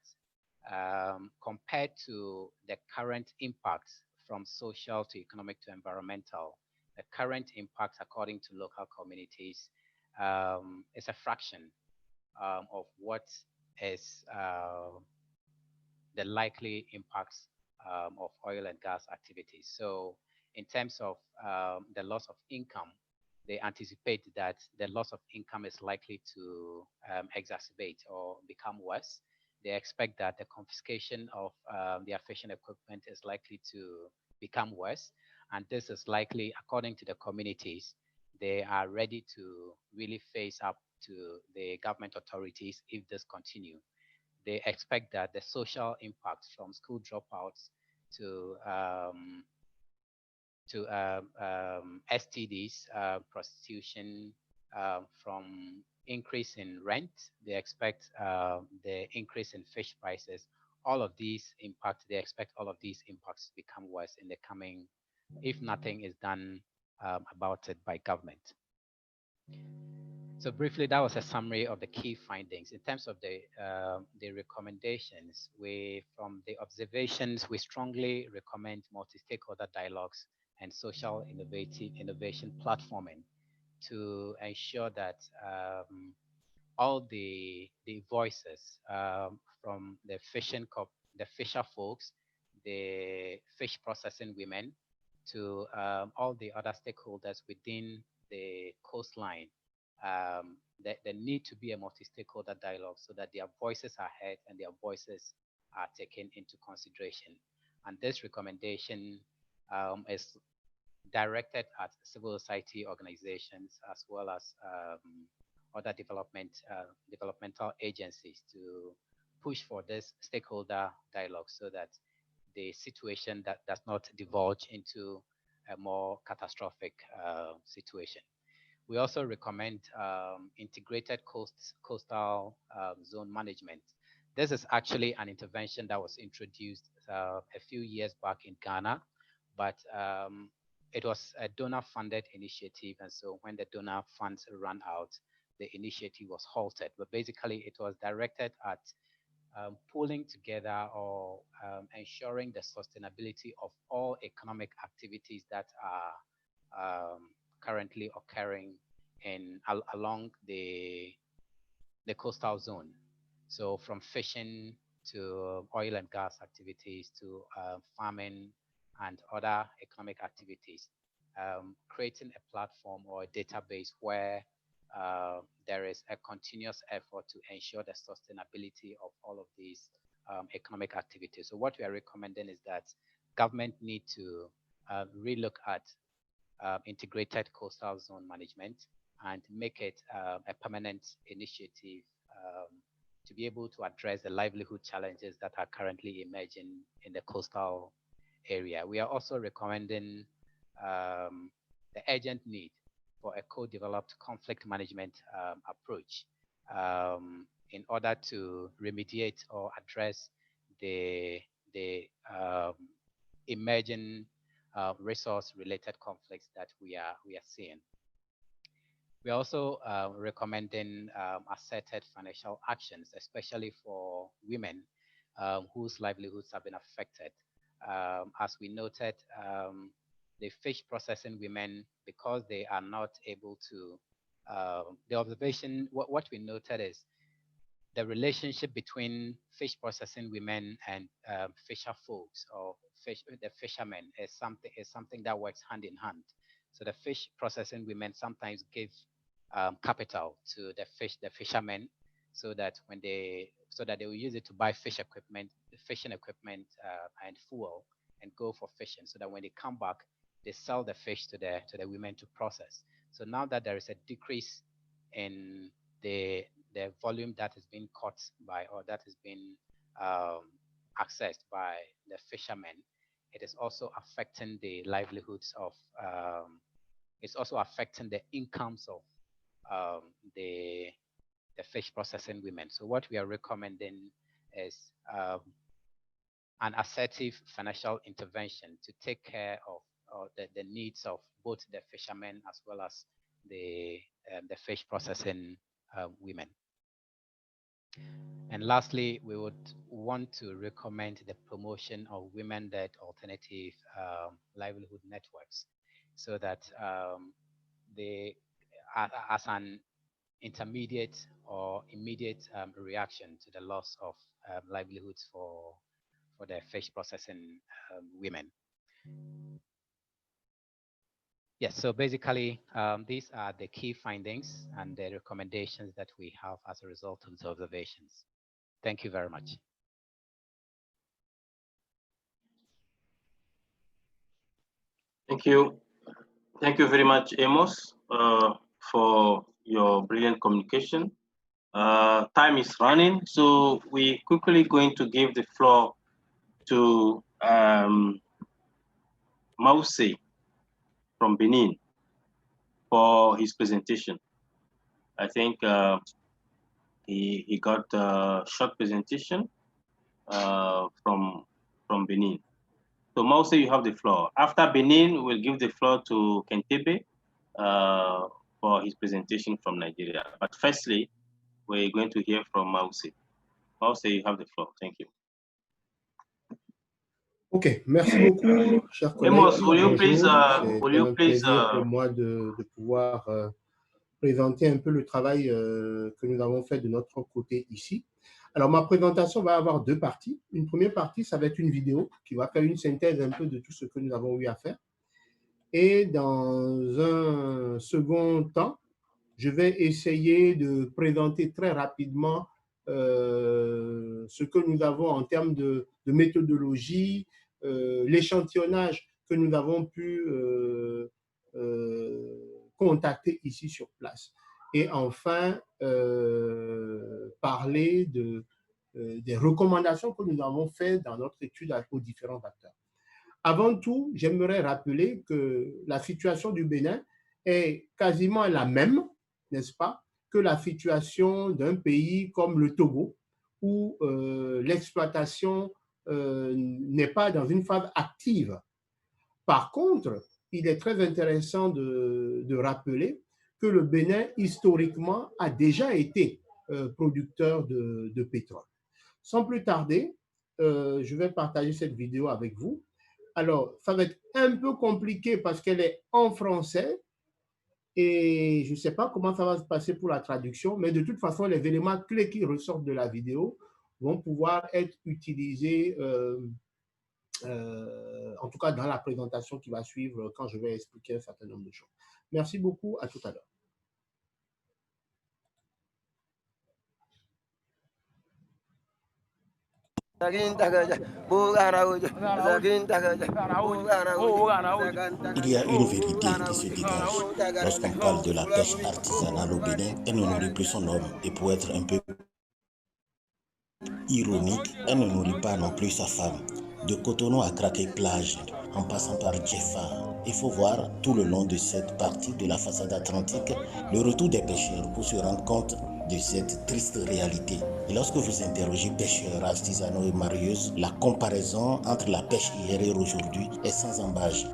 compared to the current impacts from social to economic to environmental, the current impacts according to local communities is a fraction of what is the likely impacts of oil and gas activities. So in terms of the loss of income, they anticipate that the loss of income is likely to exacerbate or become worse. They expect that the confiscation of their fishing equipment is likely to become worse. And this is likely, according to the communities, they are ready to really face up to the government authorities if this continue. They expect that the social impacts from school dropouts to STDs, prostitution, from increase in rent. They expect the increase in fish prices. All of these impacts, they expect all of these impacts to become worse in the coming, if nothing is done about it by government. So briefly, that was a summary of the key findings. In terms of the recommendations, from the observations, we strongly recommend multi-stakeholder dialogues and social innovation platforming to ensure that all the voices from the the fisher folks, the fish processing women, to all the other stakeholders within the coastline, there need to be a multi-stakeholder dialogue so that their voices are heard and their voices are taken into consideration. And this recommendation is directed at civil society organizations as well as other developmental agencies to push for this stakeholder dialogue so that the situation that does not divulge into a more catastrophic situation. We also recommend integrated coastal zone management. This is actually an intervention that was introduced a few years back in Ghana, but it was a donor-funded initiative, and so when the donor funds ran out, the initiative was halted. But basically, it was directed at pulling together or ensuring the sustainability of all economic activities that are currently occurring along the coastal zone. So from fishing to oil and gas activities to farming and other economic activities, creating a platform or a database where there is a continuous effort to ensure the sustainability of all of these economic activities. So what we are recommending is that government need to relook at integrated coastal zone management and make it a permanent initiative to be able to address the livelihood challenges that are currently emerging in the coastal area. We are also recommending the urgent need for a co-developed conflict management approach in order to remediate or address the emerging resource-related conflicts that we are seeing. We're also recommending asserted financial actions, especially for women whose livelihoods have been affected. As we noted, the fish processing women, because they are not able to, the observation, what we noted is the relationship between fish processing women and fisher folks or the fishermen is something that works hand in hand. So the fish processing women sometimes give capital to the fishermen, so that they will use it to buy fishing equipment and fuel and go for fishing. So that when they come back, they sell the fish to the women to process. So now that there is a decrease in the volume that is being caught by or that is being accessed by the fishermen, it is also affecting the livelihoods of, it's also affecting the incomes of the fish processing women. So what we are recommending is an assertive financial intervention to take care of the needs of both the fishermen as well as the fish processing women. And lastly, we would want to recommend the promotion of women-led alternative livelihood networks, so that they, as an intermediate or immediate reaction to the loss of livelihoods for the fish processing women. Yes, so basically, these are the key findings and the recommendations that we have as a result of the observations. Thank you very much. Thank you. Thank you very much, Amos, for your brilliant communication. Time is running, so we're quickly going to give the floor to Mause from Benin for his presentation. I think he got a short presentation from Benin. So Mause, you have the floor. After Benin, we'll give the floor to Kentebe for his presentation from Nigeria. But firstly, we're going to hear from Mause. Mause, you have the floor. Thank you. Ok, merci beaucoup, chers collègues. Amos, will you please, C'est un plaisir pour moi de pouvoir présenter un peu le travail que nous avons fait de notre côté ici. Alors, ma présentation va avoir deux parties. Une première partie, ça va être une vidéo qui va faire une synthèse un peu de tout ce que nous avons eu à faire. Et dans un second temps, je vais essayer de présenter très rapidement ce que nous avons en termes de méthodologie, l'échantillonnage que nous avons pu contacter ici sur place. Et enfin, parler des recommandations que nous avons faites dans notre étude aux différents acteurs. Avant tout, j'aimerais rappeler que la situation du Bénin est quasiment la même, n'est-ce pas, que la situation d'un pays comme le Togo, où l'exploitation n'est pas dans une phase active. Par contre, il est très intéressant de rappeler que le Bénin, historiquement, a déjà été producteur de pétrole. Sans plus tarder, je vais partager cette vidéo avec vous. Alors, ça va être un peu compliqué parce qu'elle est en français et je ne sais pas comment ça va se passer pour la traduction, mais de toute façon, les éléments clés qui ressortent de la vidéo vont pouvoir être utilisés, en tout cas dans la présentation qui va suivre quand je vais expliquer un certain nombre de choses. Merci beaucoup, à tout à l'heure. Il y a une vérité qui se dégage lorsqu'on parle de la pêche artisanale au Bénin. Elle ne nourrit plus son homme. Et pour être un peu ironique, elle ne nourrit pas non plus sa femme. De Cotonou à Craquet-Plage, en passant par Jeffa, il faut voir tout le long de cette partie de la façade atlantique le retour des pêcheurs pour se rendre compte de cette triste réalité. Et lorsque vous interrogez pêcheurs artisanaux et marieuses, la comparaison entre la pêche hier et aujourd'hui est sans embâche.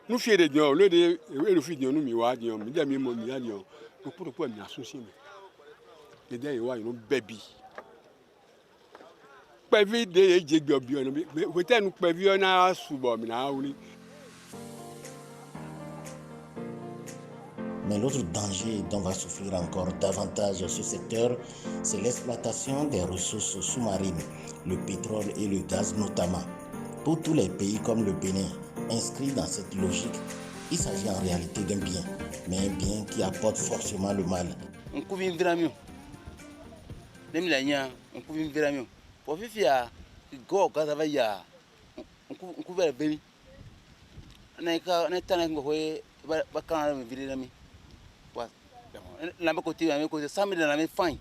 nous fiers de Dieu, le de le fils de nous miwa Dieu, mi de mi mo mi Dieu. Nous pour mi associer. Les de yo yo baby. Baby de je gbo bi ono bi. We te nu baby na subo mi na wuli. Mais l'autre danger dont va souffrir encore davantage ce secteur, c'est l'exploitation des ressources sous-marines, le pétrole et le gaz notamment. Pour tous les pays comme le Bénin, inscrits dans cette logique, il s'agit en réalité d'un bien, mais un bien qui apporte forcément le mal. On couvre une viramio. Même l'année, on couvre une viramio. Pour vivre, go gaz avec ya, on couvre le Bénin. On est en train de vivre la même côté, la même côté, ça me donne la même faim.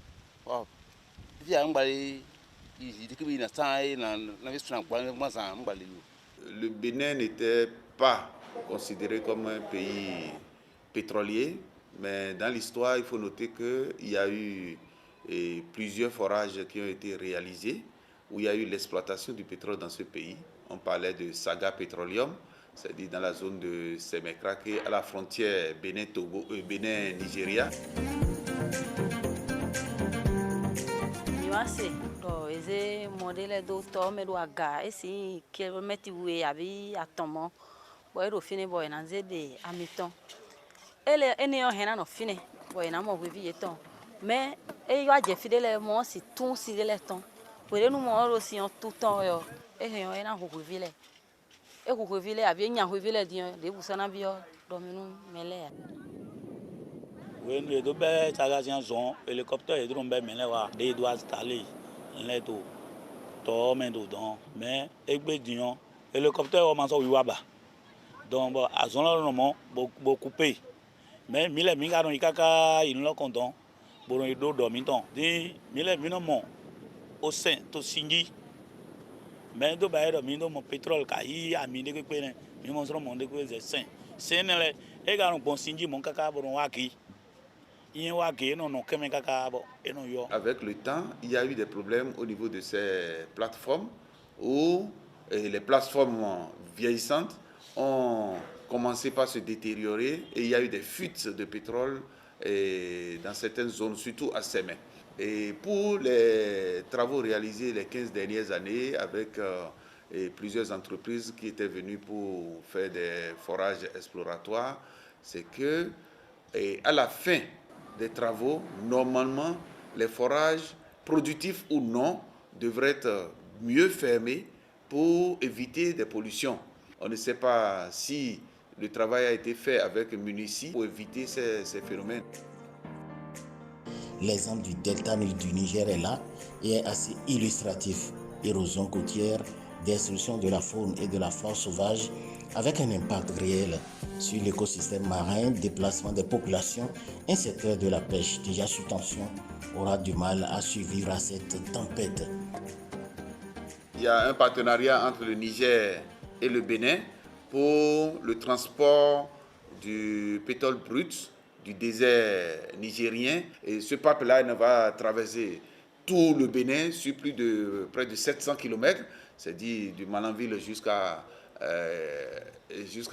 Le Bénin n'était pas considéré comme un pays pétrolier, mais dans l'histoire, il faut noter qu'il y a eu plusieurs forages qui ont été réalisés, où il y a eu l'exploitation du pétrole dans ce pays. On parlait de Saga Petroleum, c'est-à-dire dans la zone de Semekrake, à la frontière Bénin-Nigeria. Eze modèle d'auto me do aga esi kilomètre we abi atomo boy do fine boy na zede amiton ele eni o hena no fine boy na mo we vi eton mais e yo aje fidele mo si tun si dele ton we nu mo ro si on tout ton yo e he yo na ho vile e ho vile abi nya ho vile di de busana bi yo do minu mele we ne do be taga sian zon hélicoptère e do be mele wa de do installer leto to men do don mais egbe dion hélicoptère o ma so wiwa ba donc bon azon lo mo bo couper mais mile mi ga don ikaka in lo konton bo ron do mi ton di mile mi no mo o sen to singi mais do ba do mi do mo pétrole ka yi ami de pe ne mi mo so mo de ko ze sen le e ga ron bon singi mo kaka bo ron wa ki. Avec le temps, il y a eu des problèmes au niveau de ces plateformes où les plateformes vieillissantes ont commencé par se détériorer et il y a eu des fuites de pétrole dans certaines zones, surtout à Sémé. Et pour les travaux réalisés les 15 dernières années avec plusieurs entreprises qui étaient venues pour faire des forages exploratoires, c'est que à la fin des travaux, normalement, les forages, productifs ou non, devraient être mieux fermés pour éviter des pollutions. On ne sait pas si le travail a été fait avec munici pour éviter ces phénomènes. L'exemple du delta du Niger est là et est assez illustratif. Érosion côtière, destruction de la faune et de la flore sauvage, avec un impact réel sur l'écosystème marin, déplacement des populations, un secteur de la pêche déjà sous tension aura du mal à survivre à cette tempête. Il y a un partenariat entre le Niger et le Bénin pour le transport du pétrole brut du désert nigérien. Et ce pipeline va traverser tout le Bénin sur près de 700 km, c'est-à-dire du Malanville jusqu'à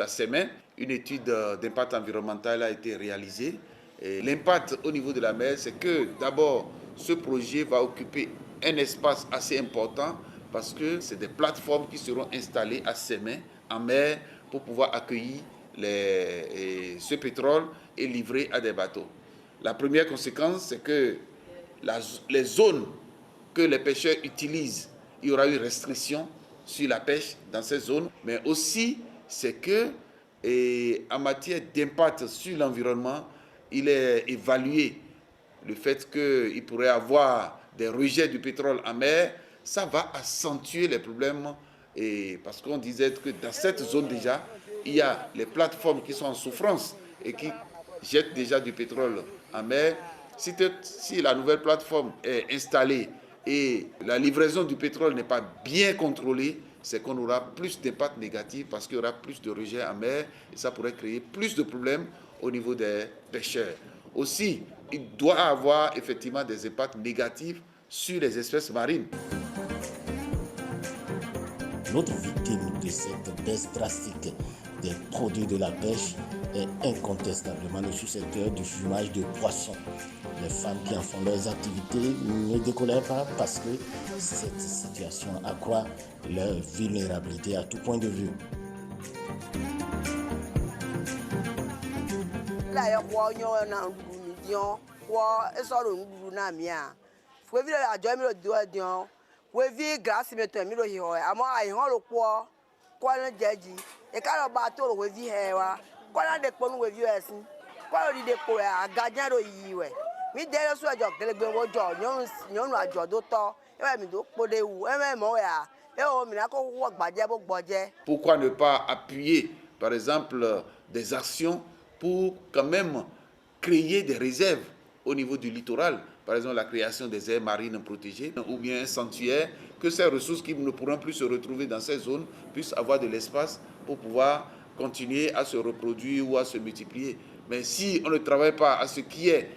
Sémé. Une étude d'impact environnemental a été réalisée. L'impact au niveau de la mer, c'est que d'abord, ce projet va occuper un espace assez important parce que c'est des plateformes qui seront installées à Sémé, en mer, pour pouvoir accueillir ce pétrole et livrer à des bateaux. La première conséquence, c'est que les zones que les pêcheurs utilisent, il y aura eu restriction sur la pêche dans ces zones, mais aussi c'est que en matière d'impact sur l'environnement, il est évalué le fait qu'il pourrait y avoir des rejets du pétrole en mer. Ça va accentuer les problèmes parce qu'on disait que dans cette zone déjà, il y a les plateformes qui sont en souffrance et qui jettent déjà du pétrole en mer. Si la nouvelle plateforme est installée et la livraison du pétrole n'est pas bien contrôlée, c'est qu'on aura plus d'impact négatif parce qu'il y aura plus de rejets en mer et ça pourrait créer plus de problèmes au niveau des pêcheurs. Aussi, il doit avoir effectivement des impacts négatifs sur les espèces marines. L'autre victime de cette baisse drastique des produits de la pêche est incontestablement le sous-secteur du fumage de poissons. Les femmes qui en font leurs activités ne décollèrent pas parce que cette situation accroît leur vulnérabilité à tout point de vue. Pourquoi ne pas appuyer, par exemple, des actions pour quand même créer des réserves au niveau du littoral, par exemple la création des aires marines protégées ou bien un sanctuaire, que ces ressources qui ne pourront plus se retrouver dans ces zones puissent avoir de l'espace pour pouvoir continuer à se reproduire ou à se multiplier. Mais si on ne travaille pas à ce qui est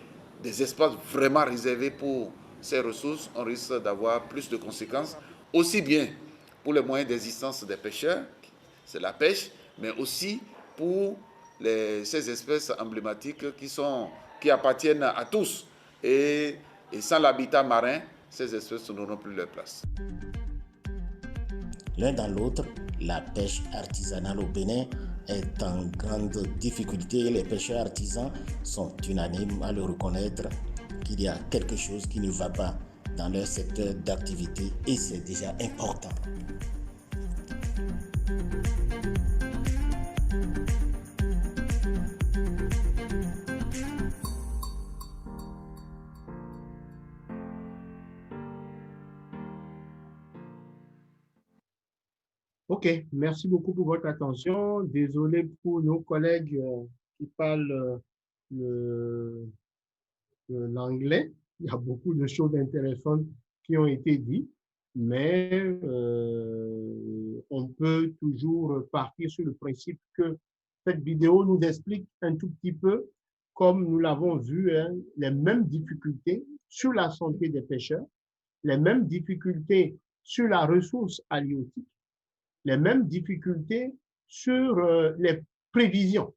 des espaces vraiment réservés pour ces ressources, on risque d'avoir plus de conséquences, aussi bien pour les moyens d'existence des pêcheurs, c'est la pêche, mais aussi pour ces espèces emblématiques qui appartiennent à tous. Et sans l'habitat marin, ces espèces n'auront plus leur place. L'un dans l'autre, la pêche artisanale au Bénin est en grande difficulté et les pêcheurs artisans sont unanimes à le reconnaître qu'il y a quelque chose qui ne va pas dans leur secteur d'activité et c'est déjà important. OK, merci beaucoup pour votre attention. Désolé pour nos collègues qui parlent l'anglais. Il y a beaucoup de choses intéressantes qui ont été dites, mais on peut toujours partir sur le principe que cette vidéo nous explique un tout petit peu, comme nous l'avons vu, hein, les mêmes difficultés sur la santé des pêcheurs, les mêmes difficultés sur la ressource halieutique, les mêmes difficultés sur les prévisions.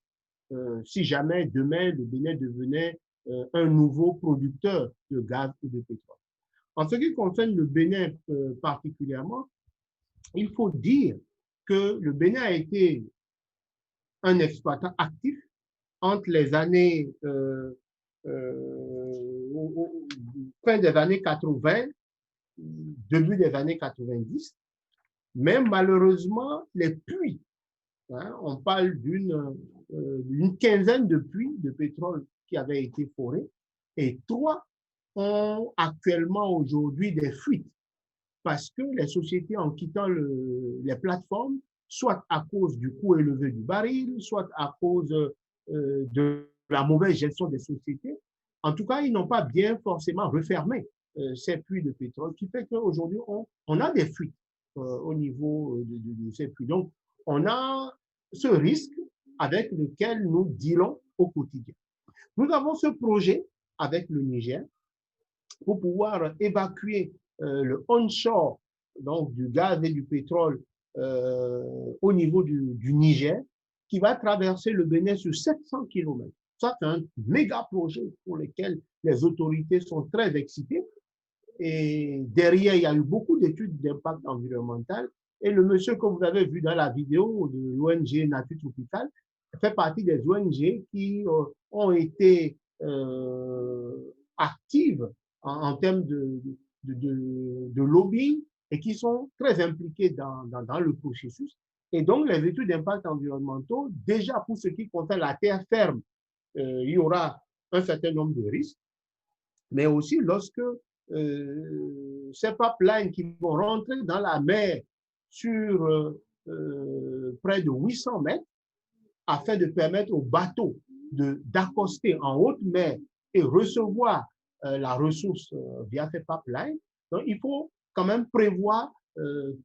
Si jamais demain le Bénin devenait un nouveau producteur de gaz ou de pétrole. En ce qui concerne le Bénin particulièrement, il faut dire que le Bénin a été un exploitant actif entre les années fin des années 80, début des années 90, mais malheureusement, les puits, hein, on parle d'une quinzaine de puits de pétrole qui avaient été forés et 3 ont actuellement aujourd'hui des fuites parce que les sociétés, en quittant les plateformes, soit à cause du coût élevé du baril, soit à cause de la mauvaise gestion des sociétés, en tout cas, ils n'ont pas bien forcément refermé ces puits de pétrole, qui fait qu'aujourd'hui, on a des fuites au niveau de ces puits. Donc, on a ce risque avec lequel nous dealons au quotidien. Nous avons ce projet avec le Niger pour pouvoir évacuer le onshore, donc du gaz et du pétrole au niveau du Niger, qui va traverser le Bénin sur 700 km. Ça, c'est un méga projet pour lequel les autorités sont très excitées. Et derrière, il y a eu beaucoup d'études d'impact environnemental. Et le monsieur que vous avez vu dans la vidéo de l'ONG Nature Tropicale fait partie des ONG qui ont été actives en termes de lobbying et qui sont très impliqués dans le processus. Et donc, les études d'impact environnementaux, déjà pour ce qui concerne la terre ferme, il y aura un certain nombre de risques, mais aussi lorsque ces pipelines qui vont rentrer dans la mer sur près de 800 mètres afin de permettre aux bateaux d'accoster en haute mer et recevoir la ressource via ces pipelines. Donc, il faut quand même prévoir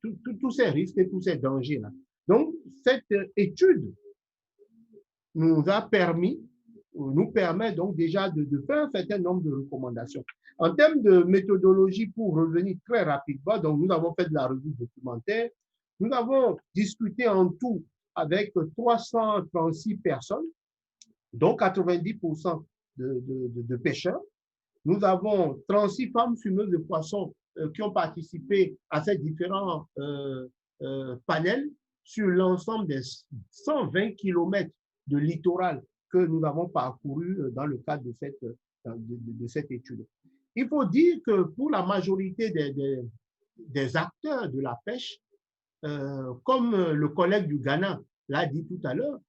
tous ces risques et tous ces dangers-là. Donc, cette étude nous permet donc déjà de faire un certain nombre de recommandations. En termes de méthodologie, pour revenir très rapidement, donc nous avons fait de la revue documentaire, nous avons discuté en tout avec 336 personnes, dont 90% de pêcheurs. Nous avons 36 femmes fumeuses de poissons qui ont participé à ces différents panels sur l'ensemble des 120 km de littoral que nous avons parcouru dans le cadre de cette étude. Il faut dire que pour la majorité des acteurs de la pêche, comme le collègue du Ghana l'a dit tout à l'heure,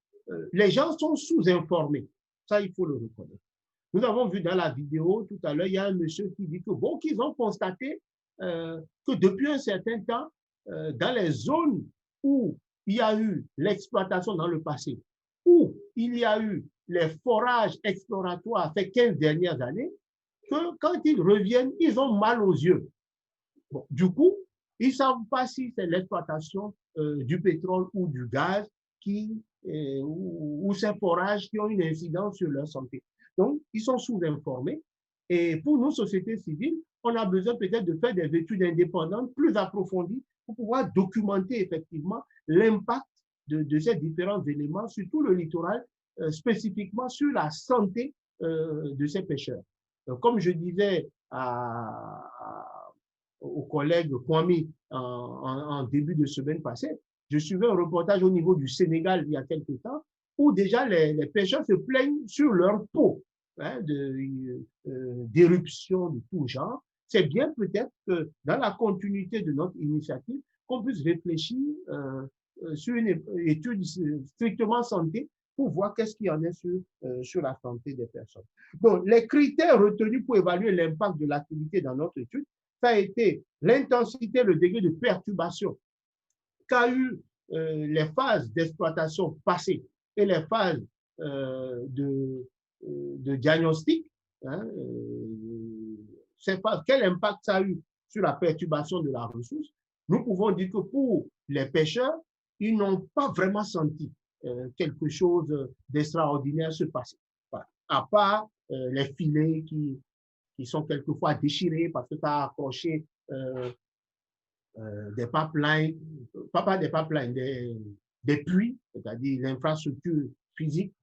les gens sont sous-informés. Ça, il faut le reconnaître. Nous avons vu dans la vidéo tout à l'heure, il y a un monsieur qui dit que bon, qu'ils ont constaté que depuis un certain temps, dans les zones où il y a eu l'exploitation dans le passé, où il y a eu les forages exploratoires ces 15 dernières années, que quand ils reviennent, ils ont mal aux yeux. Bon, du coup, ils ne savent pas si c'est l'exploitation du pétrole ou du gaz ou ces forages qui ont une incidence sur leur santé. Donc, ils sont sous-informés. Et pour nous, sociétés civiles, on a besoin peut-être de faire des études indépendantes plus approfondies pour pouvoir documenter effectivement l'impact de ces différents éléments sur tout le littoral, spécifiquement sur la santé de ces pêcheurs. Comme je disais au collègue Kwame en début de semaine passée, je suivais un reportage au niveau du Sénégal il y a quelques temps où déjà les pêcheurs se plaignent sur leur peau d'éruptions de tout genre. C'est bien peut-être que dans la continuité de notre initiative, qu'on puisse réfléchir sur une étude strictement santé pour voir qu'est-ce qu'il y en est sur la santé des personnes. Donc, les critères retenus pour évaluer l'impact de l'activité dans notre étude, ça a été l'intensité, le degré de perturbation qu'a eu les phases d'exploitation passées et les phases de diagnostic. Ces phases, quel impact ça a eu sur la perturbation de la ressource? Nous pouvons dire que pour les pêcheurs, ils n'ont pas vraiment senti quelque chose d'extraordinaire se passer, à part les filets qui sont quelquefois déchirés parce que ça a accroché des pipelines, pas des pipelines, des puits, c'est-à-dire l'infrastructure physique.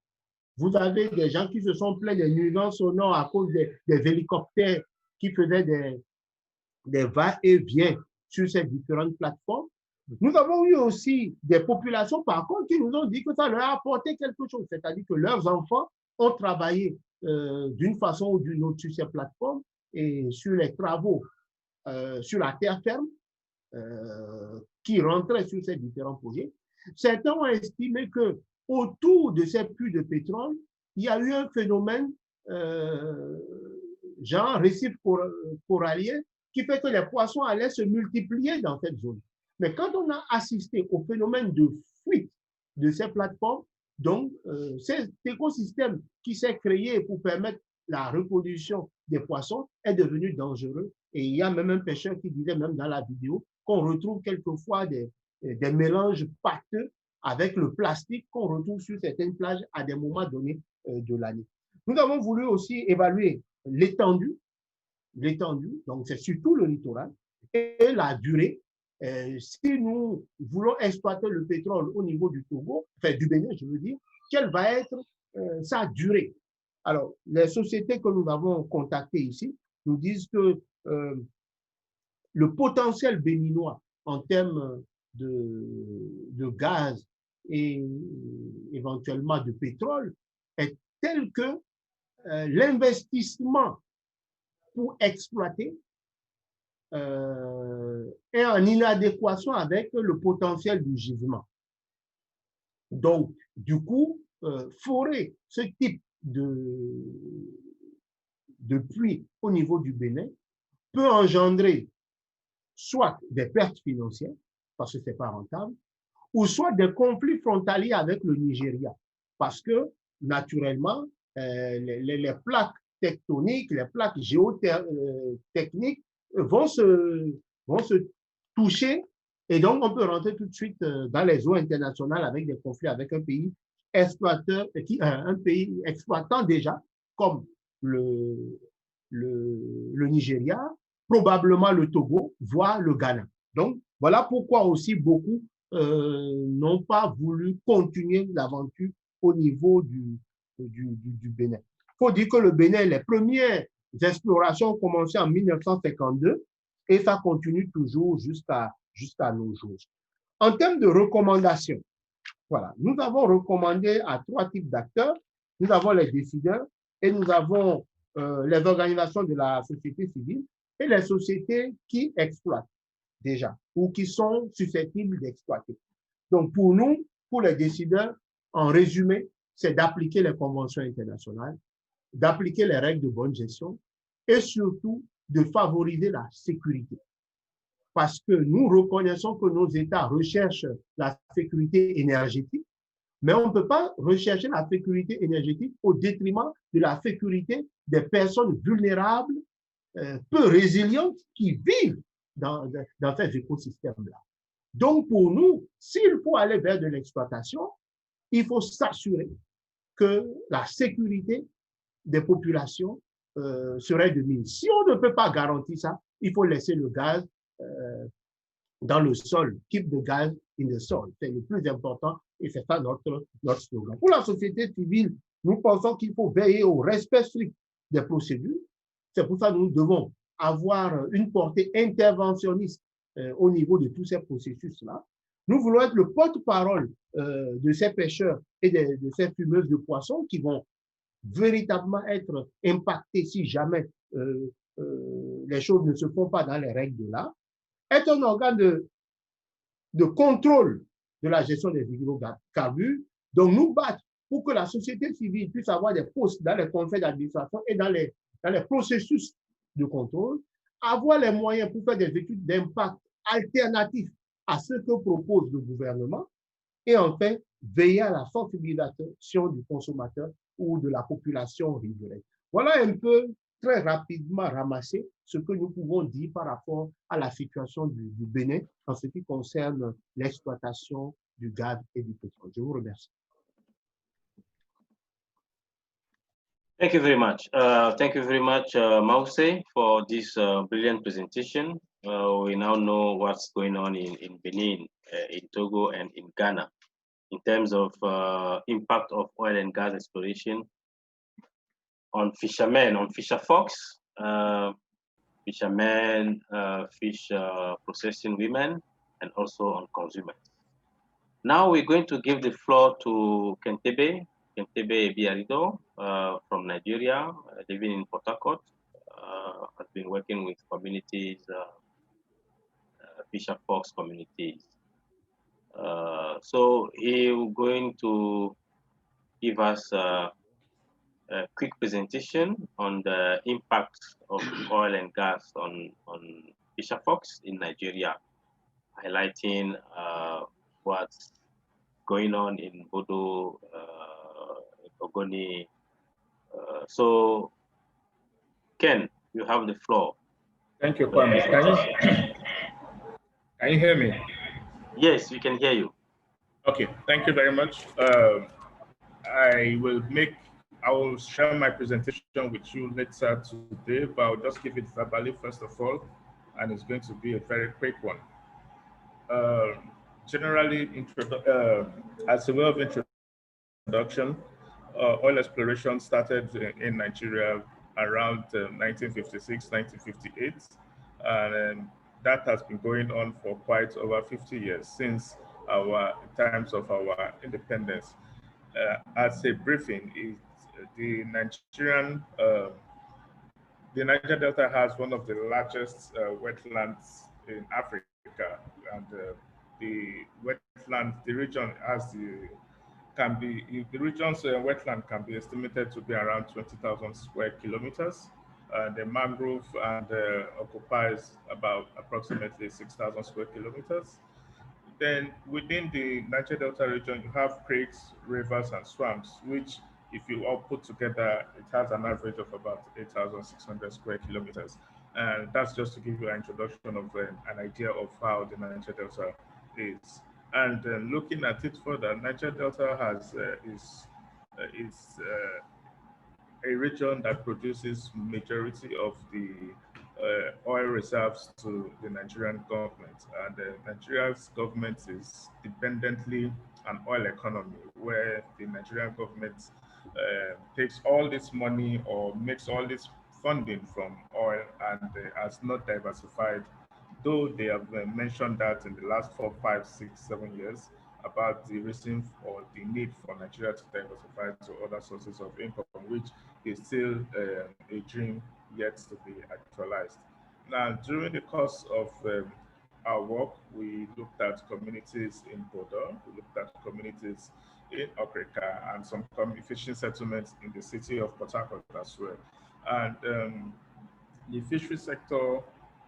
Vous avez des gens qui se sont plaints des nuisances sonores à cause des hélicoptères qui faisaient des va-et-vient sur ces différentes plateformes. Nous avons eu aussi des populations, par contre, qui nous ont dit que ça leur a apporté quelque chose, c'est-à-dire que leurs enfants ont travaillé d'une façon ou d'une autre sur ces plateformes et sur les travaux sur la terre ferme qui rentraient sur ces différents projets. Certains ont estimé que autour de ces puits de pétrole, il y a eu un phénomène genre récif corallien qui fait que les poissons allaient se multiplier dans cette zone. Mais quand on a assisté au phénomène de fuite de ces plateformes, donc cet écosystème qui s'est créé pour permettre la reproduction des poissons est devenu dangereux. Et il y a même un pêcheur qui disait, même dans la vidéo, qu'on retrouve quelquefois des mélanges pâteux avec le plastique qu'on retrouve sur certaines plages à des moments donnés de l'année. Nous avons voulu aussi évaluer l'étendue, donc c'est surtout le littoral, et la durée. Si nous voulons exploiter le pétrole au niveau du Togo, enfin du Bénin, je veux dire, quelle va être sa durée? Alors, les sociétés que nous avons contactées ici nous disent que le potentiel béninois en termes de gaz et éventuellement de pétrole est tel que l'investissement pour exploiter est en inadéquation avec le potentiel du gisement. Donc, du coup, forer ce type de puits au niveau du Bénin peut engendrer soit des pertes financières, parce que ce n'est pas rentable, ou soit des conflits frontaliers avec le Nigeria, parce que, naturellement, les plaques tectoniques, les plaques géotechniques vont se toucher, et donc on peut rentrer tout de suite dans les eaux internationales avec des conflits avec un pays exploiteur, un pays exploitant déjà, comme le Nigeria, probablement le Togo, voire le Ghana. Donc, voilà pourquoi aussi beaucoup n'ont pas voulu continuer l'aventure au niveau du Bénin. Il faut dire que le Bénin, les premières explorations ont commencé en 1952 et ça continue toujours jusqu'à nos jours. En termes de recommandations, voilà, nous avons recommandé à 3 types d'acteurs. Nous avons les décideurs et nous avons les organisations de la société civile et les sociétés qui exploitent déjà ou qui sont susceptibles d'exploiter. Donc, pour nous, pour les décideurs, en résumé, c'est d'appliquer les conventions internationales, d'appliquer les règles de bonne gestion et surtout de favoriser la sécurité. Parce que nous reconnaissons que nos États recherchent la sécurité énergétique, mais on ne peut pas rechercher la sécurité énergétique au détriment de la sécurité des personnes vulnérables, peu résilientes, qui vivent dans ces écosystèmes-là. Donc, pour nous, s'il faut aller vers de l'exploitation, il faut s'assurer que la sécurité des populations serait de mise. Si on ne peut pas garantir ça, il faut laisser le gaz dans le sol, keep the gas in the soil. C'est le plus important et c'est ça notre slogan. Pour la société civile, nous pensons qu'il faut veiller au respect strict des procédures. C'est pour ça que nous devons avoir une portée interventionniste au niveau de tous ces processus-là. Nous voulons être le porte-parole de ces pêcheurs et de ces fumeuses de poissons qui vont véritablement être impactés si jamais les choses ne se font pas dans les règles de l'art. Être un organe de contrôle de la gestion des hydrocarbures, donc nous battre pour que la société civile puisse avoir des postes dans les conseils d'administration et dans les processus de contrôle, avoir les moyens pour faire des études d'impact alternatifs à ce que propose le gouvernement, et enfin, veiller à la sensibilisation du consommateur ou de la population riveraine. Voilà un peu, très rapidement ramassé, ce que nous pouvons dire par rapport à la situation du Bénin en ce qui concerne l'exploitation du gaz et du pétrole. Je vous remercie. Thank you very much. Mause, for this brilliant presentation. We now know what's going on in Benin, in Togo, and in Ghana in terms of impact of oil and gas exploration on fishermen, on fisher folks, fishermen, fish processing women, and also on consumers. Now we're going to give the floor to Kentebe Biarido from Nigeria, living in Port Harcourt, has been working with communities, fisher folks communities. So he's going to give us a quick presentation on the impact of oil and gas on fisher folks in Nigeria, highlighting what's going on in Bodo, Ogoni. So, Ken, you have the floor. Thank you, Kwame. Can you hear me? Yes, we can hear you. Okay, thank you very much. I will share my presentation with you later today, but I'll just give it verbally first of all, and it's going to be a very quick one. Generally, as a way of introduction, oil exploration started in Nigeria around 1956, 1958, and that has been going on for quite over 50 years since times of our independence. As a briefing, the Niger Delta has one of the largest wetlands in Africa, and the region has the region's wetland can be estimated to be around 20,000 square kilometers. The mangrove occupies about approximately 6,000 square kilometers. Then within the Niger Delta region, you have creeks, rivers, and swamps, which, if you all put together, it has an average of about 8,600 square kilometers. And that's just to give you an introduction of an idea of how the Niger Delta is. And looking at it further, Niger Delta is a region that produces majority of the oil reserves to the Nigerian government. And Nigeria's government is dependently an oil economy where the Nigerian government takes all this money or makes all this funding from oil and has not diversified, though they have mentioned that in the last 4, 5, 6, 7 years about the reason or the need for Nigeria to diversify to other sources of income, which is still a dream yet to be actualized. Now, during the course of our work, we looked at communities in Bodo, we looked at communities in Okrika, and some fishing settlements in the city of Port Harcourt as well. And the fishery sector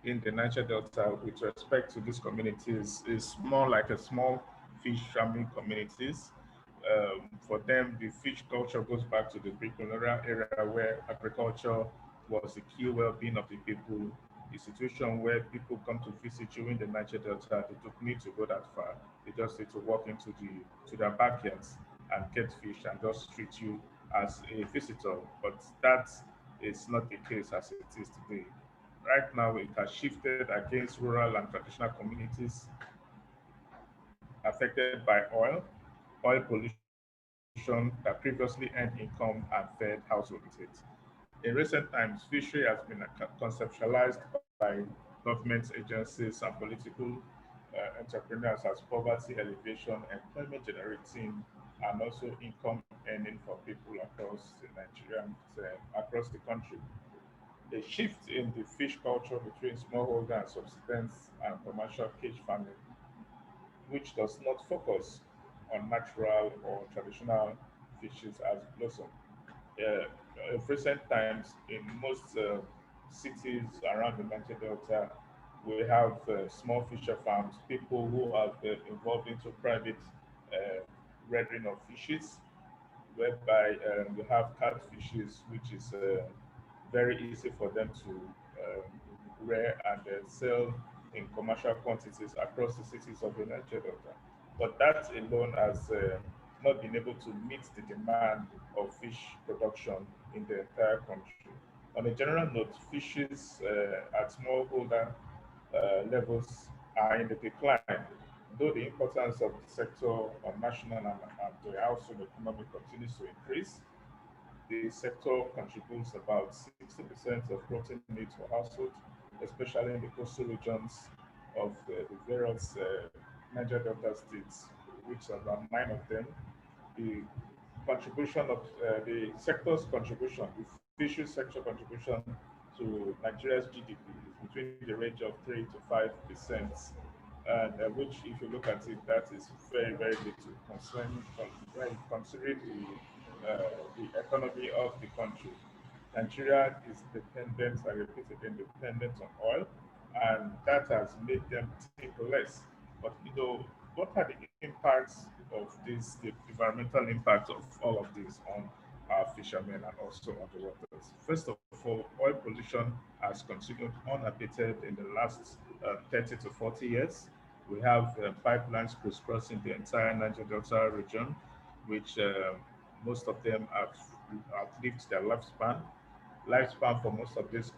in the Niger Delta with respect to these communities is more like a small fish farming communities. For them, the fish culture goes back to the pre-colonial era where agriculture was the key well-being of the people. A situation where people come to visit you in the Niger Delta, they don't need to go that far. They just need to walk into their backyards and get fish and just treat you as a visitor. But that is not the case as it is today. Right now, it has shifted against rural and traditional communities affected by oil pollution that previously earned income and fed households with it. In recent times, fishery has been conceptualized by government agencies and political entrepreneurs as poverty alleviation, employment generating, and also income earning for people across the Nigerian, across the country. A shift in the fish culture between smallholder and subsistence and commercial cage farming, which does not focus on natural or traditional fishes, has blossomed. Of recent times, in most cities around the Niger Delta, we have small fisher farms, people who have involved into private uh, rearing of fishes, whereby you have catfishes, which is very easy for them to rear and sell in commercial quantities across the cities of the Niger Delta. But that alone has not been able to meet the demand of fish production in the entire country. On a general note, fishes at smallholder levels are in the decline, though the importance of the sector on national and the household economy continues to increase. The sector contributes about 60% of protein needs for households, especially in the coastal regions of the various Niger Delta states, which are about 9 of them. The contribution of the sector's contribution, the fishery sector contribution to Nigeria's GDP is between the range of 3 to 5%, and which, if you look at it, that is very, very little considering the economy of the country. Nigeria is dependent, I repeat again, dependent on oil, and that has made them think less. But what are the impacts of this, the environmental impact of all of this on our fishermen and also on the waters? First of all, oil pollution has continued unabated in the last 30 to 40 years. We have pipelines crisscrossing the entire Niger Delta region, which most of them have outlived their lifespan for most of this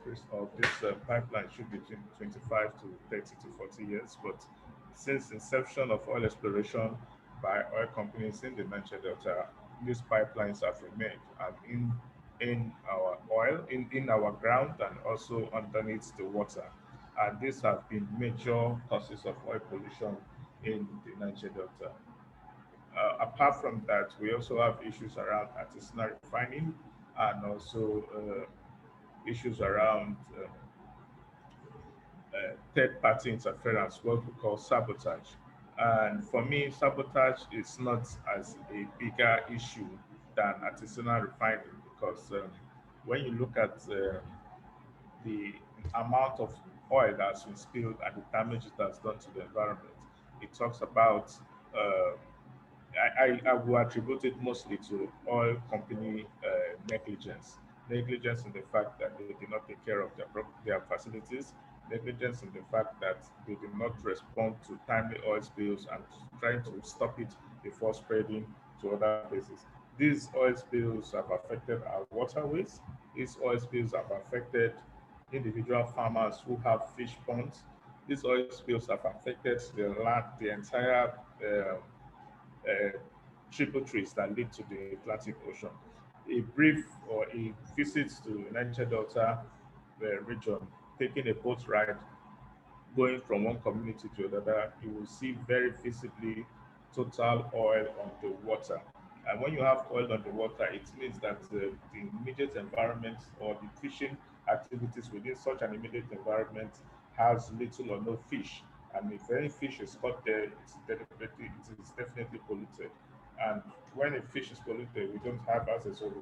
pipeline should be between 25 to 30 to 40 years. But since inception of oil exploration by oil companies in the Niger Delta, these pipelines have remained and in our oil, in our ground and also underneath the water. And these have been major causes of oil pollution in the Niger Delta. Apart from that, we also have issues around artisanal refining and also issues around third-party interference, what we call sabotage. And for me, sabotage is not as a bigger issue than artisanal refining because when you look at the amount of oil that's been spilled and the damage it has done to the environment, it talks about I will attribute it mostly to oil company negligence. Negligence in the fact that they did not take care of their facilities, negligence in the fact that they did not respond to timely oil spills and trying to stop it before spreading to other places. These oil spills have affected our waterways. These oil spills have affected individual farmers who have fish ponds. These oil spills have affected the land, the entire tributaries that lead to the Atlantic Ocean. A brief or a visit to Niger Delta region, taking a boat ride, going from one community to another, you will see very visibly total oil on the water. And when you have oil on the water, it means that the immediate environment or the fishing activities within such an immediate environment has little or no fish. And if any fish is caught there, it is definitely polluted. And when a fish is polluted, we don't have access, so we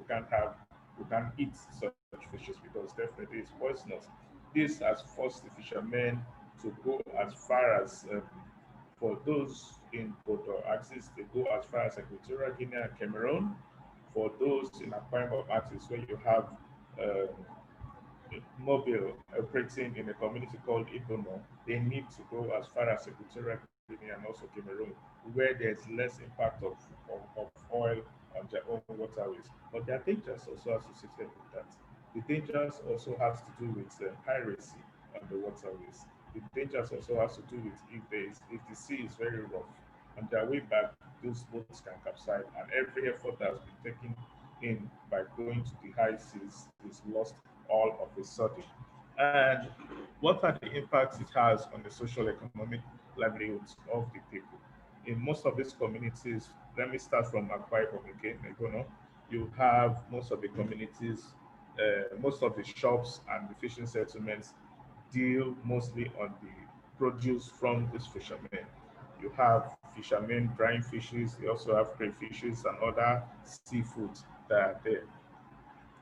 can't eat such fishes because definitely it's poisonous. This has forced the fishermen to go as far as for those in Bordeaux axis, they go as far as Equatorial Guinea and Cameroon. For those in Akwa Ibom axis, where you have um, mobile operating in a community called Ibono, they need to go as far as Equatorial Guinea and also Cameroon, where there's less impact of oil on their own waterways. But there are dangers also associated with that. The dangers also has to do with piracy on the waterways. The dangers also has to do with if the sea is very rough. On their way back, those boats can capsize, and every effort that has been taken in by going to the high seas is lost all of a sudden. And what are the impacts it has on the social economic livelihoods of the people? In most of these communities, let me start from Akwa Ibom again, Egono, you have most of the communities, most of the shops and the fishing settlements deal mostly on the produce from these fishermen. You have fishermen drying fishes, you also have crayfishes and other seafoods that are there.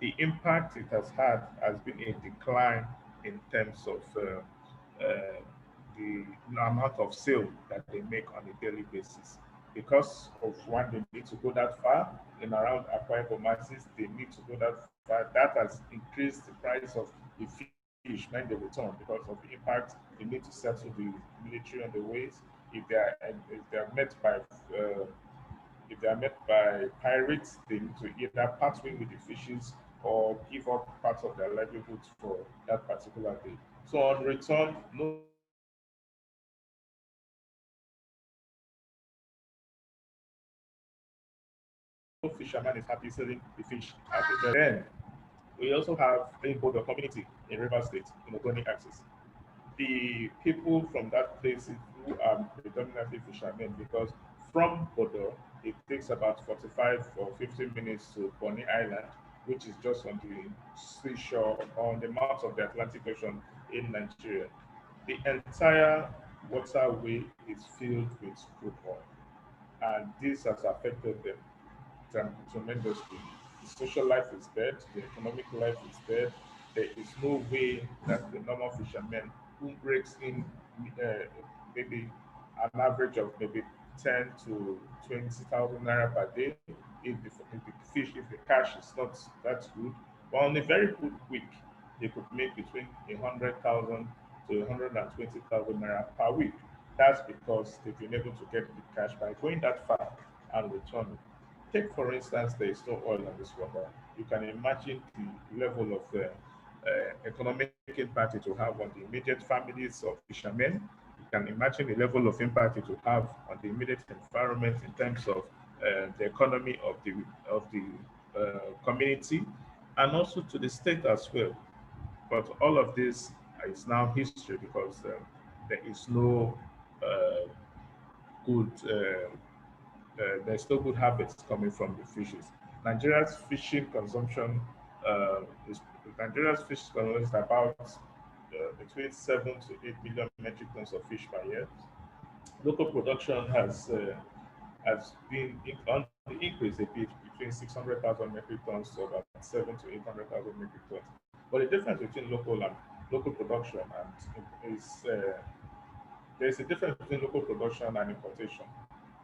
The impact it has had has been a decline in terms of the amount of sale that they make on a daily basis. Because of one, they need to go that far in around Akwa Ibom, they need to go that far. That has increased the price of the fish when they return because of the impact. They need to settle the military on the ways. If they are met by pirates, they need to either part way with the fishes or give up parts of their livelihoods for that particular day. So on return, no fisherman is happy selling the fish at a very low price. No fisherman is happy selling the fish at a very then. We also have a border community in River State in Ogoni Axis. The people from that place who are predominantly fishermen because from Bodo, it takes about 45 or 50 minutes to Bonny Island, which is just on the seashore on the mouth of the Atlantic Ocean in Nigeria. The entire waterway is filled with crude oil, and this has affected them tremendously. The social life is dead, the economic life is dead. There is no way that the normal fisherman who breaks in maybe an average of maybe 10 to 20,000 naira per day, if the cash is not that good, but on a very good week, they could make between 100,000 to 120,000 naira per week. That's because they've been able to get the cash by going that far and returning. Take, for instance, there is no oil on this water. You can imagine the level of economic impact it will have on the immediate families of fishermen. You can imagine the level of impact it will have on the immediate environment in terms of the economy of the community and also to the state as well. But all of this is now history because there is no uh, good there's no good harvest coming from the fishes. Nigeria's fishing consumption is Nigeria's fish consumption is about between 7 to 8 million metric tons of fish per year. Local production has been on the increase a bit between 600,000 metric tons to about 7 to 800,000 metric tons. But the difference between local production and is there's a difference between local production and importation.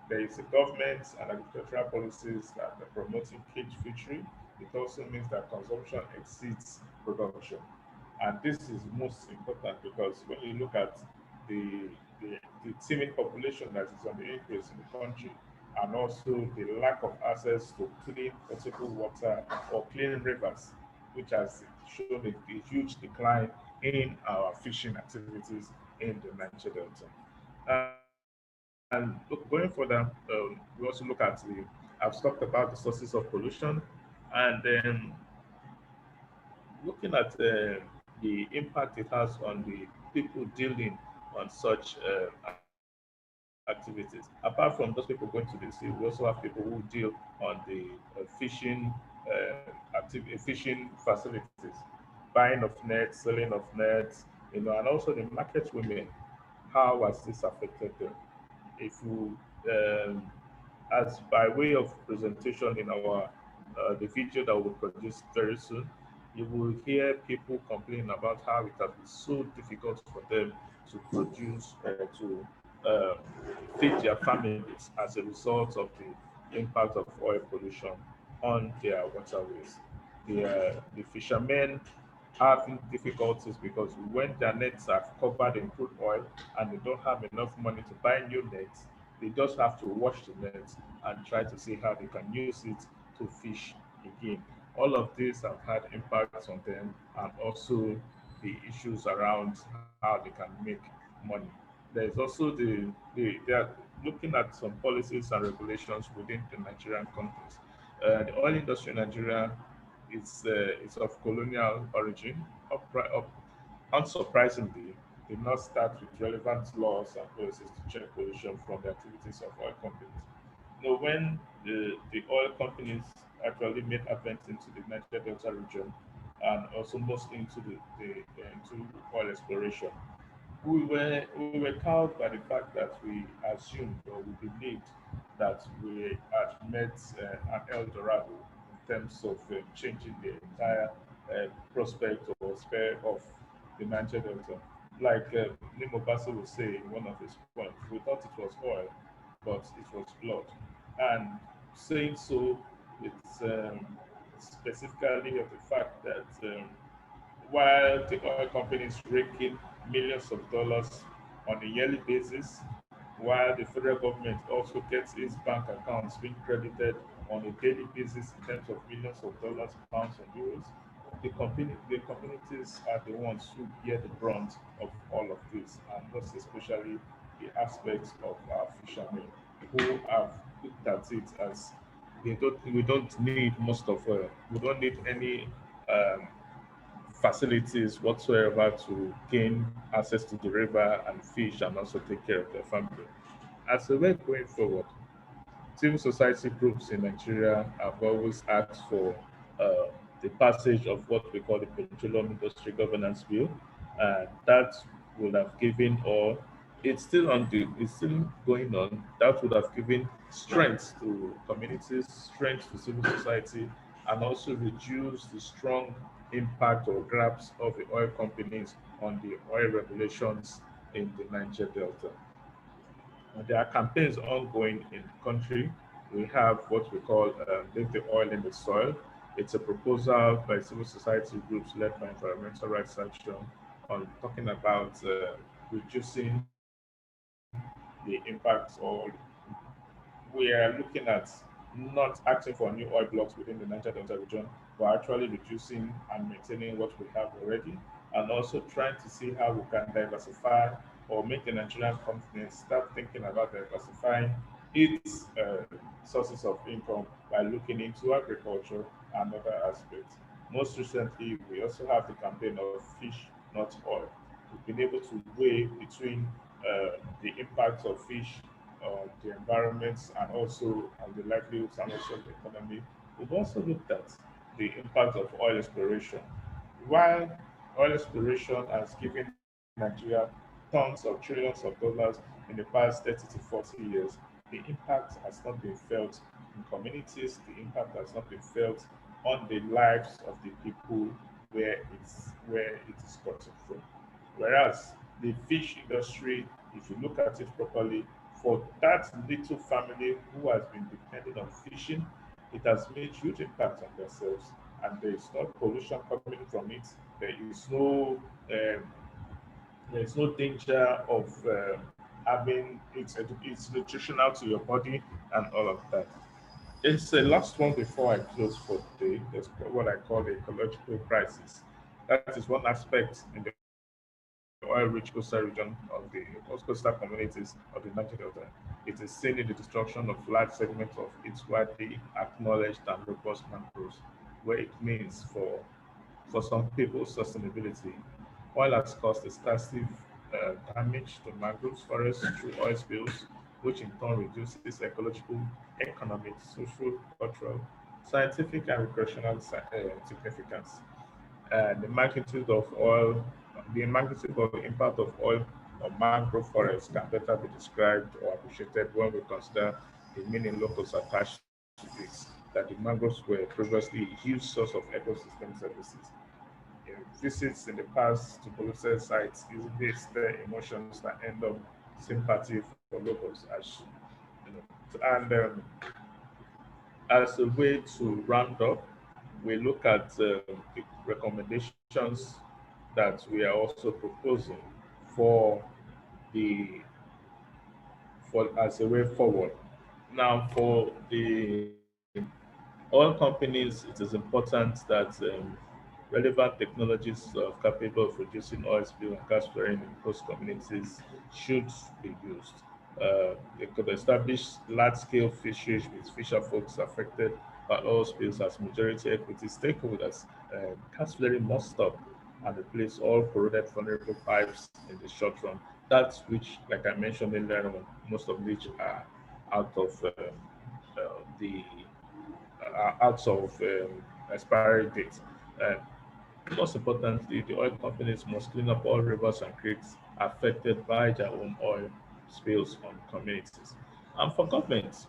There is a government and agricultural policies that are promoting cage fishery. It also means that consumption exceeds production. And this is most important because when you look at the, the teeming population that is on the increase in the country, and also the lack of access to clean potable water or clean rivers, which has shown a huge decline in our fishing activities in the Niger Delta. And look, going further, we also look at I've talked about the sources of pollution, and then looking at the impact it has on the people dealing on such activities. Apart from those people going to the sea, we also have people who deal on the fishing facilities, buying of nets, selling of nets, and also the market women. How has this affected them? If you as by way of presentation in our the video that we'll produce very soon, you will hear people complain about how it has been so difficult for them to produce or to uh, feed their families as a result of the impact of oil pollution on their waterways. The fishermen having difficulties because when their nets are covered in crude oil and they don't have enough money to buy new nets, they just have to wash the nets and try to see how they can use it to fish again. All of these have had impacts on them and also the issues around how they can make money. There's also they are looking at some policies and regulations within the Nigerian context. The oil industry in Nigeria is of colonial origin. Unsurprisingly, did not start with relevant laws and policies to check pollution from the activities of oil companies. When the oil companies actually made advent into the Niger Delta region and also mostly into oil exploration, we were cowed by the fact that we assumed or we believed that we had met an El Dorado in terms of changing the entire prospect or spare of the Niger Delta. Like Nemo Basso would say in one of his poems, we thought it was oil, but it was blood. And saying so, it's specifically of the fact that while the oil companies raking millions of dollars on a yearly basis, while the federal government also gets its bank accounts being credited on a daily basis in terms of millions of dollars, pounds, and euros, the communities are the ones who bear the brunt of all of this, and most especially the aspects of our fishermen who have looked at it as we don't need most of we don't need any um, facilities whatsoever to gain access to the river and fish and also take care of their family. As a way going forward, civil society groups in Nigeria have always asked for uh, the passage of what we call the Petroleum Industry Governance Bill, and that would have given, or it's still going on. That would have given strength to communities, strength to civil society, and also reduce the strong impact or grabs of the oil companies on the oil regulations in the Niger Delta. There are campaigns ongoing in the country. We have what we call Leave the Oil in the Soil. It's a proposal by civil society groups led by Environmental Rights Action on talking about reducing the impacts, or we are looking at not asking for new oil blocks within the Niger Delta region, but actually reducing and maintaining what we have already, and also trying to see how we can diversify or make the Nigerian companies start thinking about diversifying its sources of income by looking into agriculture and other aspects. Most recently, we also have the campaign of Fish Not Oil. We've been able to weigh between the impacts of fish on the environments and also on the livelihoods and also the economy. We've also looked at the impact of oil exploration. While oil exploration has given Nigeria tons of trillions of dollars in the past 30 to 40 years, the impact has not been felt in communities, the impact has not been felt on the lives of the people where it is gotten from. Whereas the fish industry, if you look at it properly, for that little family who has been depending on fishing, it has made huge impact on themselves, and there is no pollution coming from it. Um, there is no danger of having it's nutritional to your body and all of that. It's the last one before I close for today. There's what I call the ecological crisis. That is one aspect in the oil-rich coastal region of the coastal communities of the Niger Delta. It is seen in the destruction of large segments of its widely acknowledged and robust mangroves, where it means for some people sustainability. Oil has caused extensive damage to mangroves forests through oil spills, which in turn reduces ecological, economic, social, cultural, scientific, and recreational significance. The magnitude of oil, the magnitude of the impact of oil on mangrove forests can better be described or appreciated when we consider the meaning locals attach to this, that the mangroves were previously a huge source of ecosystem services. Visits in the past to polluted sites easily stir emotions that end up sympathy for locals and as a way to round up, we look at the recommendations that we are also proposing for the as a way forward. Now, for the oil companies, it is important that relevant technologies capable of reducing oil spill and gas flaring in coast communities should be used. They could establish large-scale fisheries with fisher folks affected by oil spills as majority equity stakeholders. Gas flaring must stop and replace all corroded vulnerable pipes in the short run. That's which, like I mentioned earlier on, most of which are out of the out of expiry date. Uh, Most importantly, the oil companies must clean up all rivers and creeks affected by their own oil spills on communities. And for government,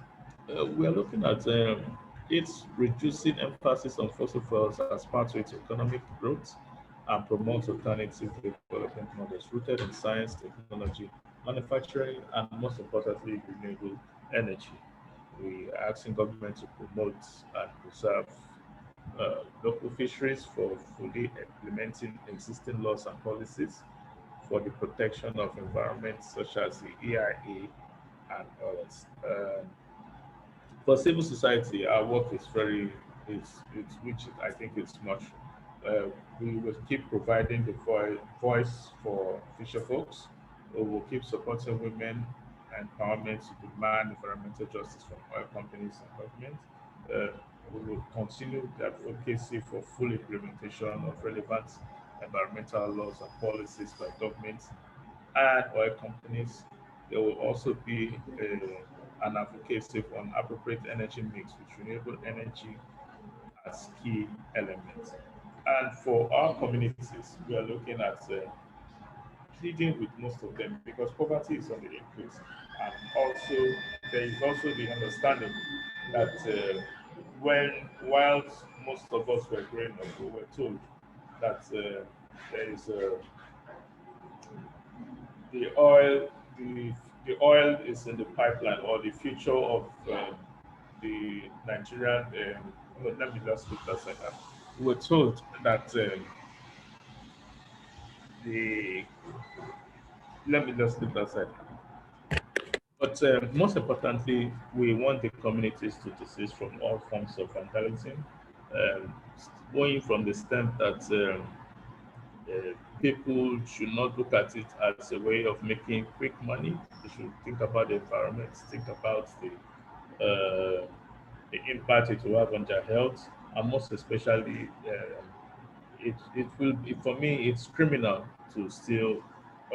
we are looking at its reducing emphasis on fossil fuels as pathway to economic growth and promote alternative development models rooted in science, technology, manufacturing, and most importantly, renewable energy. We are asking government to promote and preserve local fisheries for fully implementing existing laws and policies for the protection of environment such as the EIA and others. For civil society, our work is it's which I think is much. Uh, we will keep providing the voice for fisher folks. We will keep supporting women empowerment to demand environmental justice from oil companies and government. Uh, we will continue the advocacy for full implementation of relevant environmental laws and policies by governments and oil companies. There will also be an advocacy for an appropriate energy mix with renewable energy as key elements. And for our communities, we are looking at pleading with most of them because poverty is on the increase. And also, there is also the understanding that whilst most of us were growing up, we were told that there is the oil, the oil is in the pipeline, or the future of the Nigerian. Well, let me just put that aside. We were told that the let me just put that aside. But most importantly, we want the communities to desist from all forms of vandalism, um, going from the stand that people should not look at it as a way of making quick money. They should think about the environment, think about the impact it will have on their health, and most especially, it will be, for me, it's criminal to steal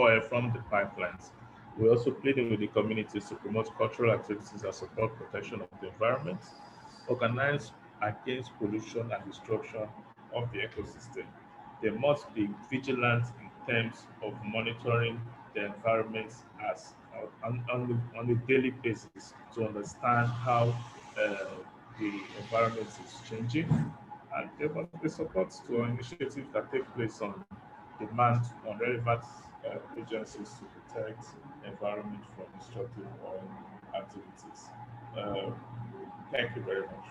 oil from the pipelines. We also pleading with the communities to promote cultural activities that support protection of the environment, organize against pollution and destruction of the ecosystem. They must be vigilant in terms of monitoring the environment as on a daily basis to understand how the environment is changing, and there must be support to initiatives that take place on demand on relevant agencies to protect the environment from destructive oil activities. Uh, Thank you very much.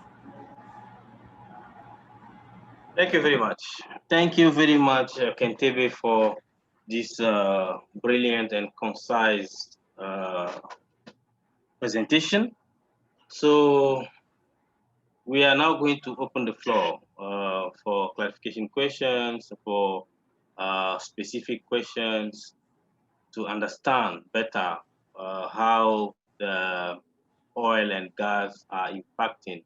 Thank you very much. Thank you very much, Kentebe, for this brilliant and concise presentation. So we are now going to open the floor for clarification questions, for specific questions to understand better how the oil and gas are impacting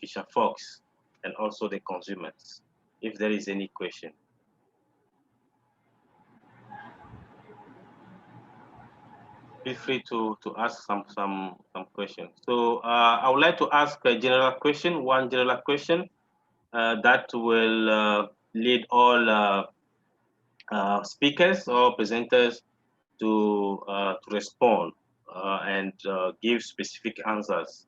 fisher folks and also the consumers, if there is any question. Feel free to ask some questions. So I would like to ask a general question, one general question that will lead all speakers or presenters to respond and give specific answers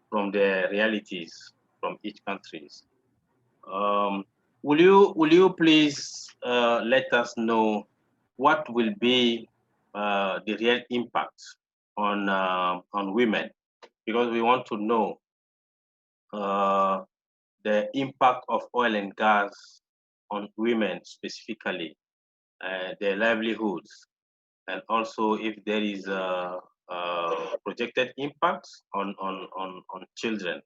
from the realities from each countries. Will you please let us know what will be the real impact on women, because we want to know the impact of oil and gas on women specifically, their livelihoods, and also if there is a projected impact on children.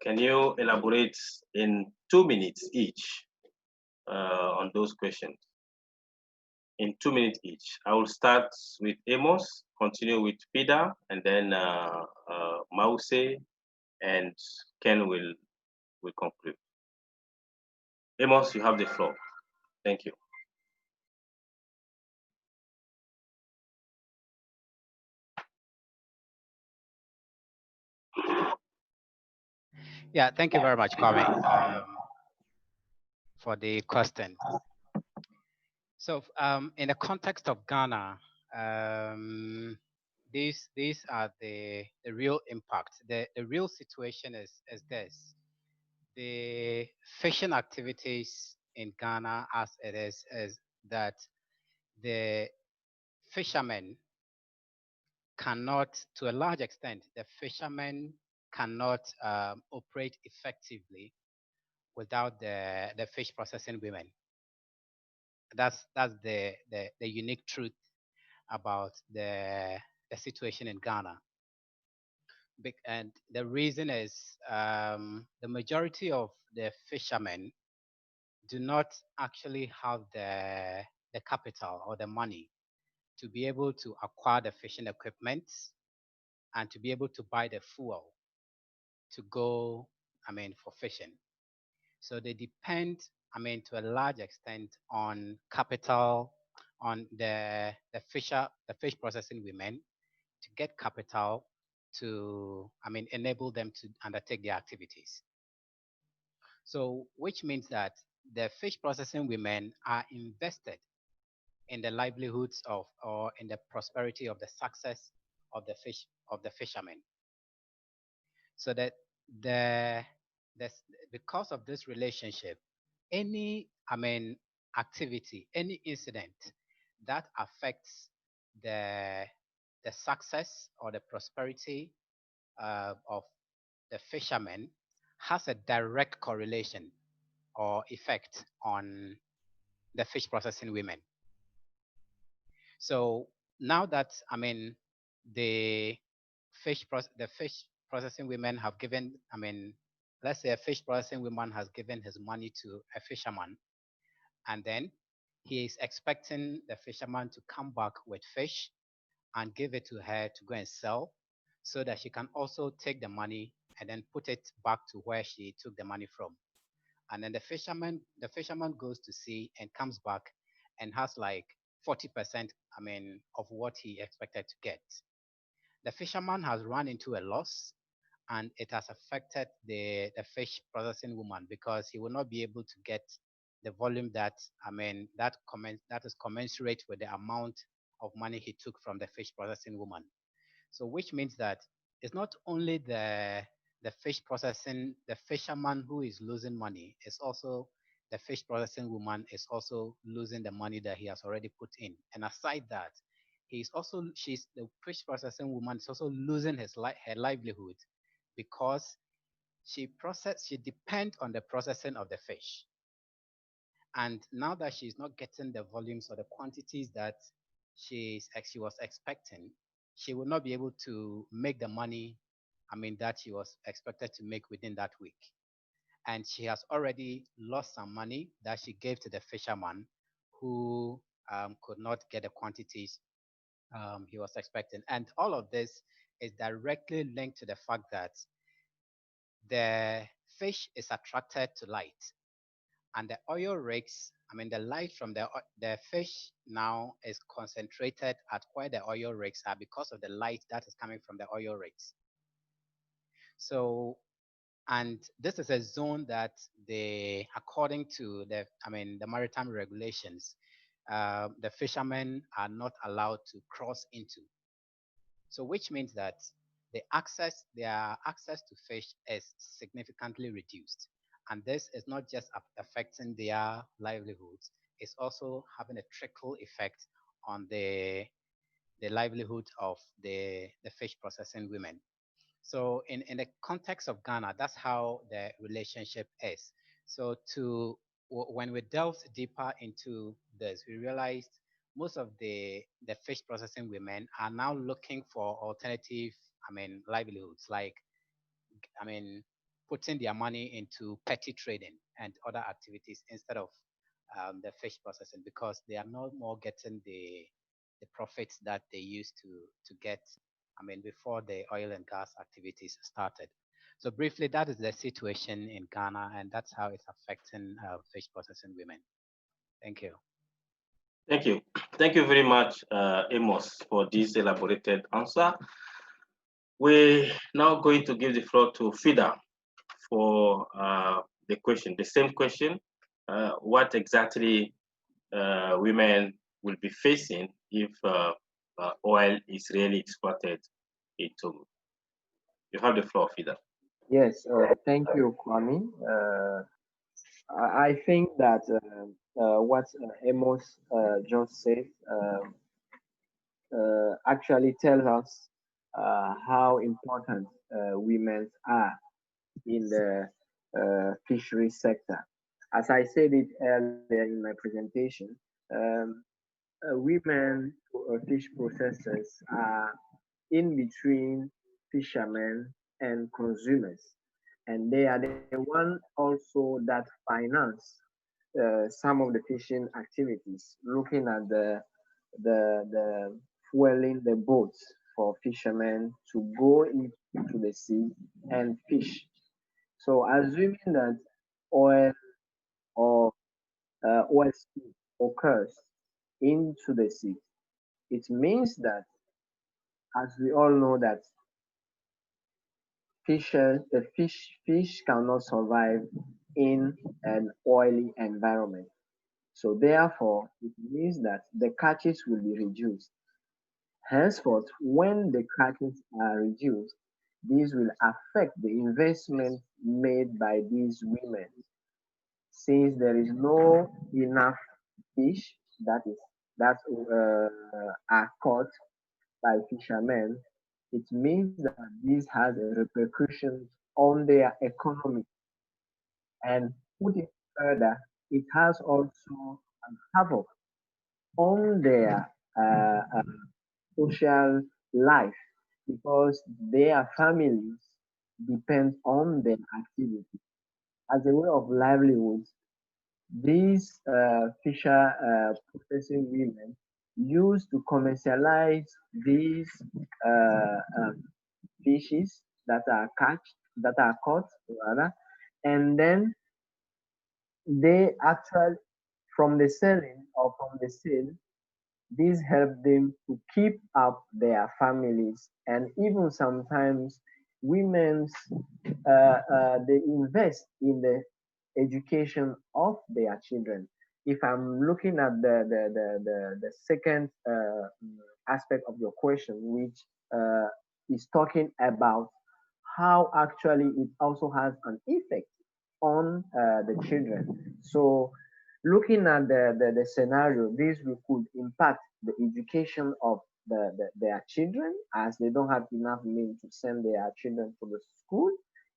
Can you elaborate in 2 minutes each on those questions? In 2 minutes each. I will start with Amos, continue with Pida, and then Mause and Ken will conclude. Amos, you have the floor. Thank you. Yeah, thank you very much, Kwame, for the question. So in the context of Ghana, these are the real impacts. The real situation is this. The fishing activities in Ghana as it is that the fishermen cannot, to a large extent, the fishermen cannot operate effectively without the fish processing women. That's the unique truth about the situation in Ghana. And the reason is the majority of the fishermen do not actually have the capital or the money to be able to acquire the fishing equipment and to be able to buy the fuel to go, for fishing. So they depend, to a large extent on capital, on the fish processing women to get capital to, enable them to undertake their activities. So, which means that the fish processing women are invested in the livelihoods of, or in the prosperity of the success of the fishermen. So that because of this relationship, any activity, any incident that affects the success or the prosperity of the fishermen has a direct correlation or effect on the fish processing women. So now that the fish processing women have given, let's say a fish processing woman has given his money to a fisherman, and then he is expecting the fisherman to come back with fish and give it to her to go and sell, so that she can also take the money and then put it back to where she took the money from. And then the fisherman goes to sea and comes back and has like 40%, of what he expected to get. The fisherman has run into a loss, and it has affected the fish processing woman, because he will not be able to get the volume that that is commensurate with the amount of money he took from the fish processing woman. So which means that it's not only the fisherman who is losing money, it's also the fish processing woman is also losing the money that he has already put in. And aside that, the fish processing woman is also losing her livelihood, because she depends on the processing of the fish. And now that she's not getting the volumes or the quantities that she was expecting, she will not be able to make the money, that she was expected to make within that week. And she has already lost some money that she gave to the fisherman, who could not get the quantities he was expecting. And all of this is directly linked to the fact that the fish is attracted to light, and the oil rigs, the light from the fish now is concentrated at where the oil rigs are because of the light that is coming from the oil rigs. So, and this is a zone that according to the maritime regulations, the fishermen are not allowed to cross into. So, which means that their access to fish is significantly reduced. And this is not just affecting their livelihoods, it's also having a trickle effect on the livelihood of the fish processing women. So in the context of Ghana, that's how the relationship is. So when we delved deeper into this, we realized most of the fish processing women are now looking for alternative, livelihoods, like, putting their money into petty trading and other activities instead of the fish processing, because they are no more getting the profits that they used to get, before the oil and gas activities started. So briefly, that is the situation in Ghana, and that's how it's affecting fish processing women. Thank you. Thank you. Thank you very much, Amos, for this elaborated answer. We're now going to give the floor to Fida for the question, the same question. What exactly women will be facing if oil is really exploited in Togo? You have the floor, Fida. Yes, thank you, Kwame. I think that what Amos just said actually tells us how important women are in the fishery sector. As I said it earlier in my presentation, women fish processors are in between fishermen and consumers, and they are the one also that finance some of the fishing activities, looking at the fueling the boats for fishermen to go into the sea and fish. So assuming that oil or oil spill occurs into the sea, it means that, as we all know, that fish cannot survive in an oily environment. So therefore, it means that the catches will be reduced. Henceforth, when the catches are reduced, this will affect the investment made by these women. Since there is no enough fish that are caught by fishermen, it means that this has a repercussion on their economy. And put it further, it has also havoc on their social life, because their families depend on their activity. As a way of livelihood, these fisher processing women used to commercialize these fishes that are caught rather, and then they actually, from the selling or from the sale, this helped them to keep up their families, and even sometimes women's they invest in the education of their children. If I'm looking at the second aspect of your question, which is talking about how actually it also has an effect on the children. So looking at the scenario, this could impact the education of their children, as they don't have enough means to send their children to the school.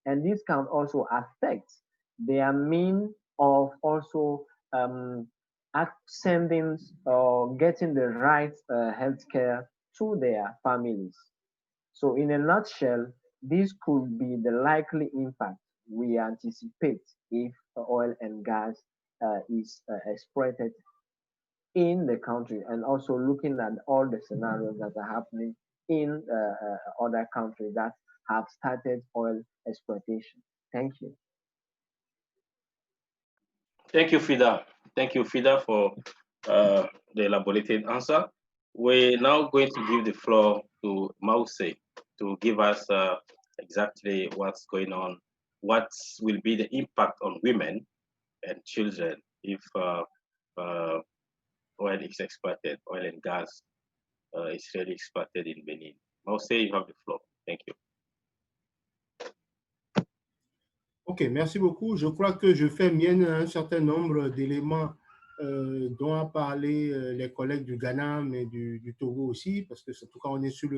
And this can also affect their means of also sending or getting the right health care to their families. So in a nutshell, this could be the likely impact we anticipate if oil and gas is exploited in the country, and also looking at all the scenarios that are happening in other countries that have started oil exploitation. Thank you. Thank you, Fida. Thank you, Fida, for the elaborated answer. We're now going to give the floor to Mause to give us exactly what's going on, what will be the impact on women and children if oil is exploited, oil and gas is really exploited in Benin. Mause, you have the floor. Thank you. Ok, merci beaucoup. Je crois que je fais mienne un certain nombre d'éléments dont a parlé les collègues du Ghana, mais du Togo aussi, parce que en tout cas, on est sur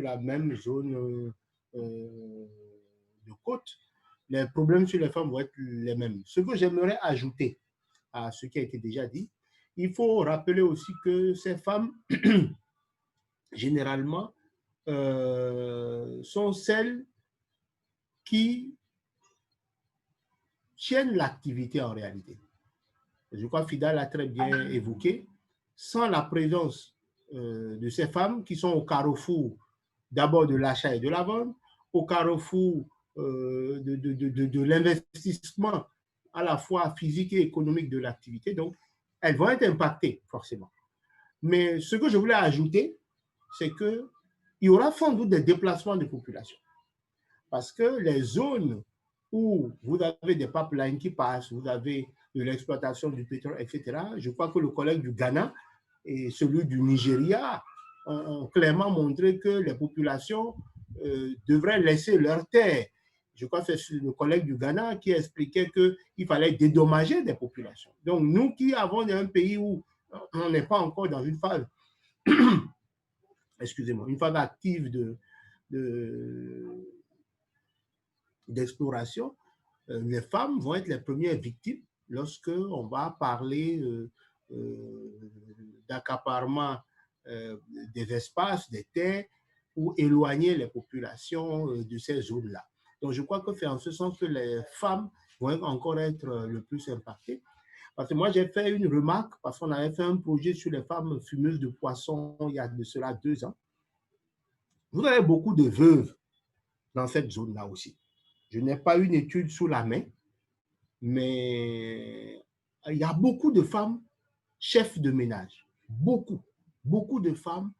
la même zone de côte. Les problèmes sur les femmes vont être les mêmes. Ce que j'aimerais ajouter à ce qui a été déjà dit, il faut rappeler aussi que ces femmes, généralement, sont celles qui tiennent l'activité en réalité. Je crois que Fida l'a très bien évoqué. Sans la présence de ces femmes qui sont au carrefour d'abord de l'achat et de la vente, au carrefour de l'investissement à la fois physique et économique de l'activité, donc elles vont être impactées forcément. Mais ce que je voulais ajouter, c'est qu'il y aura sans doute des déplacements de population. Parce que les zones où vous avez des pipelines qui passent, vous avez de l'exploitation du pétrole, etc., je crois que le collègue du Ghana et celui du Nigeria ont clairement montré que les populations devraient laisser leurs terres. Je crois que c'est le collègue du Ghana qui expliquait qu'il fallait dédommager des populations. Donc, nous qui avons un pays où on n'est pas encore dans une phase, excusez-moi, une phase active d'exploration, les femmes vont être les premières victimes lorsqu'on va parler d'accaparement des espaces, des terres, ou éloigner les populations de ces zones-là. Donc, je crois que c'est en ce sens que les femmes vont encore être le plus impactées. Parce que moi, j'ai fait une remarque, parce qu'on avait fait un projet sur les femmes fumeuses de poissons il y a de cela 2 ans. Vous avez beaucoup de veuves dans cette zone-là aussi. Je n'ai pas une étude sous la main, mais il y a beaucoup de femmes chefs de ménage. Beaucoup de femmes,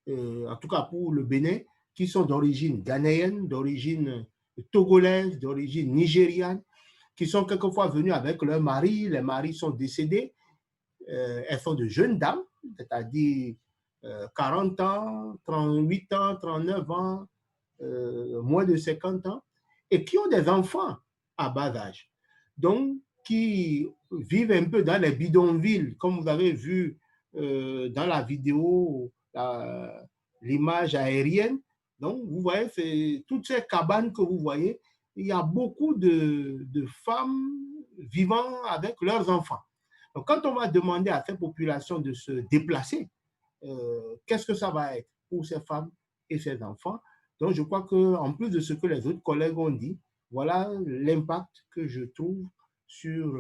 en tout cas pour le Bénin, qui sont d'origine ghanéenne, d'origine togolaise, d'origine nigériane, qui sont quelquefois venues avec leurs maris, les maris sont décédés, elles sont de jeunes dames, c'est-à-dire 40 ans, 38 ans, 39 ans, moins de 50 ans, et qui ont des enfants à bas âge. Donc, qui vivent un peu dans les bidonvilles, comme vous avez vu dans la vidéo, l'image aérienne. Donc, vous voyez, toutes ces cabanes que vous voyez, il y a beaucoup de femmes vivant avec leurs enfants. Donc, quand on va demander à ces populations de se déplacer, qu'est-ce que ça va être pour ces femmes et ces enfants? Donc, je crois qu'en plus de ce que les autres collègues ont dit, voilà l'impact que je trouve sur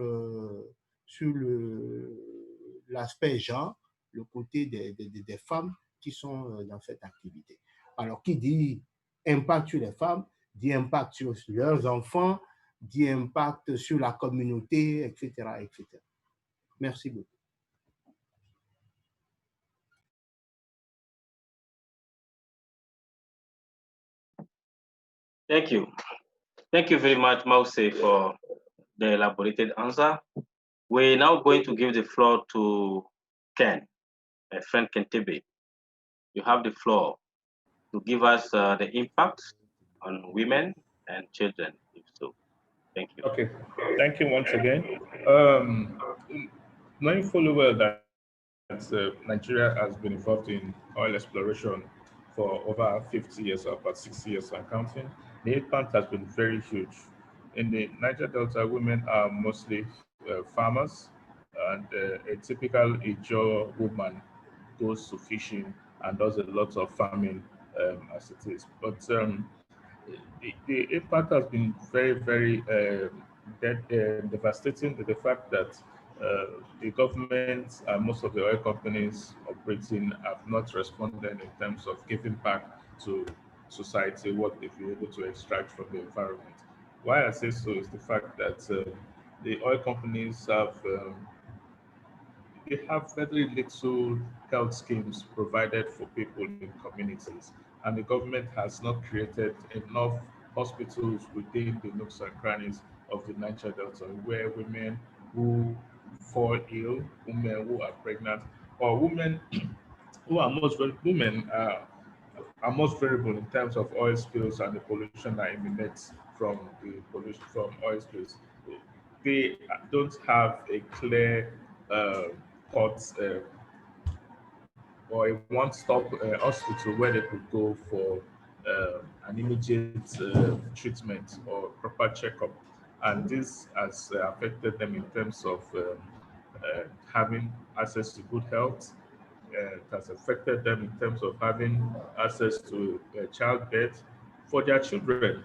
l'aspect genre, le côté des femmes qui sont dans cette activité. Alors, qui dit impact sur les femmes, dit impact sur leurs enfants, dit impact sur la communauté, etc., etc. Merci beaucoup. Thank you. Thank you very much, Mause, for the elaborated answer. We're now going to give the floor to Ken, my friend Ken Tebe. You have the floor to give us the impact on women and children, if so. Thank you. Okay, thank you once again. Knowing fully well that Nigeria has been involved in oil exploration for over 50 years, or about 60 years and counting, the impact has been very huge. In the Niger Delta, women are mostly farmers, and a typical Ijaw woman goes to fishing and does a lot of farming as it is. But the impact has been very, very devastating, with the fact that The government and most of the oil companies operating have not responded in terms of giving back to society what they've been able to extract from the environment. Why I say so is the fact that the oil companies have very little health schemes provided for people in communities, and the government has not created enough hospitals within the nooks and crannies of the Niger Delta where women who fall ill, women who are pregnant, or women who are women are most variable in terms of oil spills and the pollution that emanates from the pollution from oil spills. They don't have a clear cut or a one-stop hospital where they could go for an immediate treatment or proper checkup, and this has affected them in terms of having access to good health. It has affected them in terms of having access to childbirth for their children.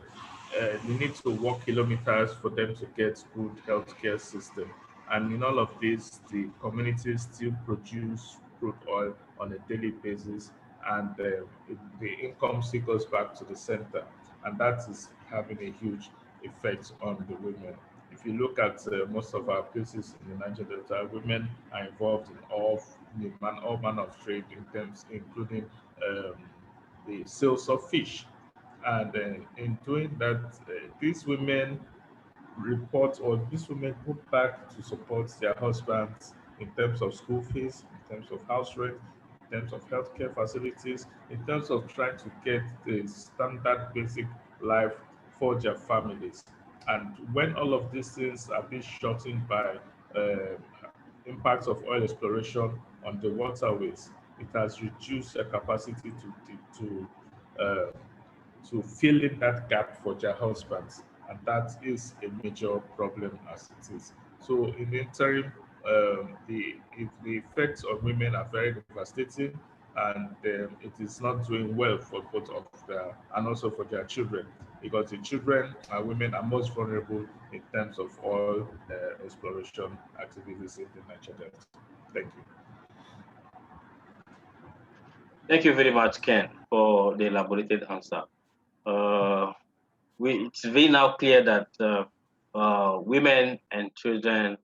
They need to walk kilometers for them to get good healthcare system. And in all of this, the communities still produce crude oil on a daily basis, and the income still goes back to the center, and that is having a huge effect on the women. If you look at most of our places in the Niger Delta, women are involved in all manner of trade in terms, including um, the sales of fish. And in doing that, these women report or these women go back to support their husbands in terms of school fees, in terms of house rent, in terms of healthcare facilities, in terms of trying to get the standard basic life for their families. And when all of these things are being shortened by uh, impacts of oil exploration on the waterways, it has reduced their capacity uh, to fill in that gap for their husbands, and that is a major problem as it is. So, in the interim, the effects on women are very devastating, and it is not doing well for both of their and also for their children, because the children and women are most vulnerable in terms of oil exploration activities in the Niger Delta. Thank you. Thank you very much, Ken, for the elaborated answer. It's very now clear that women and children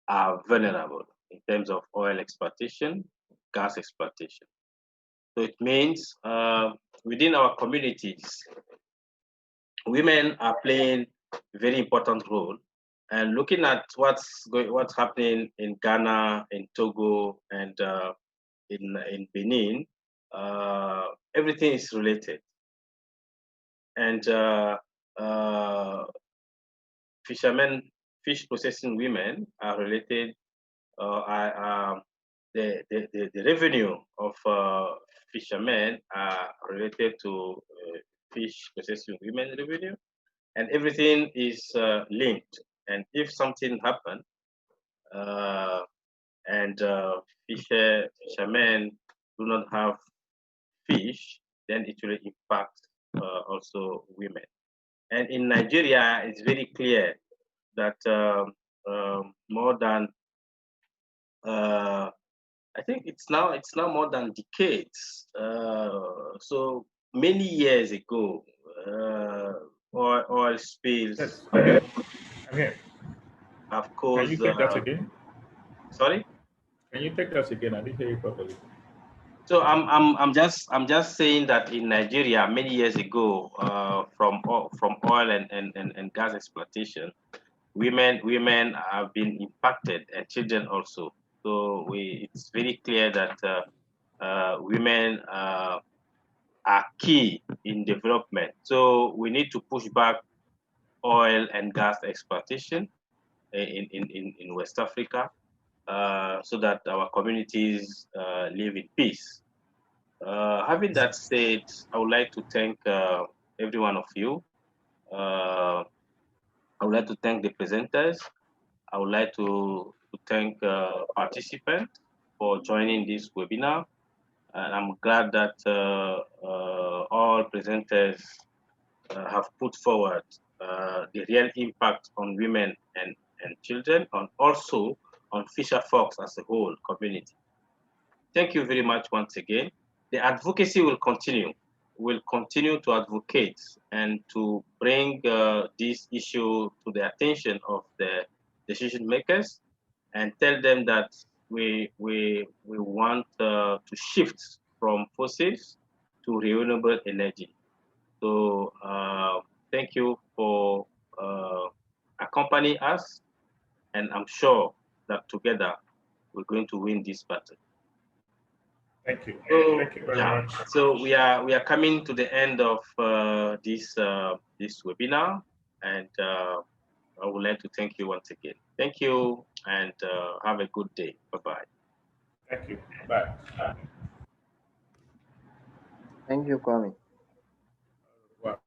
are vulnerable in terms of oil exploitation, gas exploitation. So it means within our communities, women are playing a very important role. And looking at what's happening in Ghana, in Togo, and in Benin, everything is related. And fishermen, fish processing women are related. The revenue of fishermen are related to fish processing women revenue, and everything is linked. And if something happens, and fishermen do not have fish, then it will impact also women. And in Nigeria, it's very clear that more than I think it's now more than decades. So many years ago, oil spills. Yes, I'm here. Of course. Can you take that again? Sorry. Can you take that again? I didn't hear you properly. So I'm just saying that in Nigeria many years ago, from oil and gas exploitation, women have been impacted, and children also. So it's very clear that women are key in development. So we need to push back oil and gas exploitation in West Africa, so that our communities live in peace. Having that said, I would like to thank every one of you. I would like to thank the presenters. I would like to thank participants for joining this webinar. And I'm glad that all presenters have put forward the real impact on women and children, and also on fisher folks as a whole community. Thank you very much once again. The advocacy will continue. We'll continue to advocate and to bring this issue to the attention of the decision makers and tell them that we want to shift from fossils to renewable energy. So thank you for accompanying us, and I'm sure that together we're going to win this battle. Thank you. So, Thank you very much. So we are coming to the end of this webinar, and I would like to thank you once again. Thank you, and have a good day. Bye-bye. Thank you. Bye. Thank you, Kwame. Wow.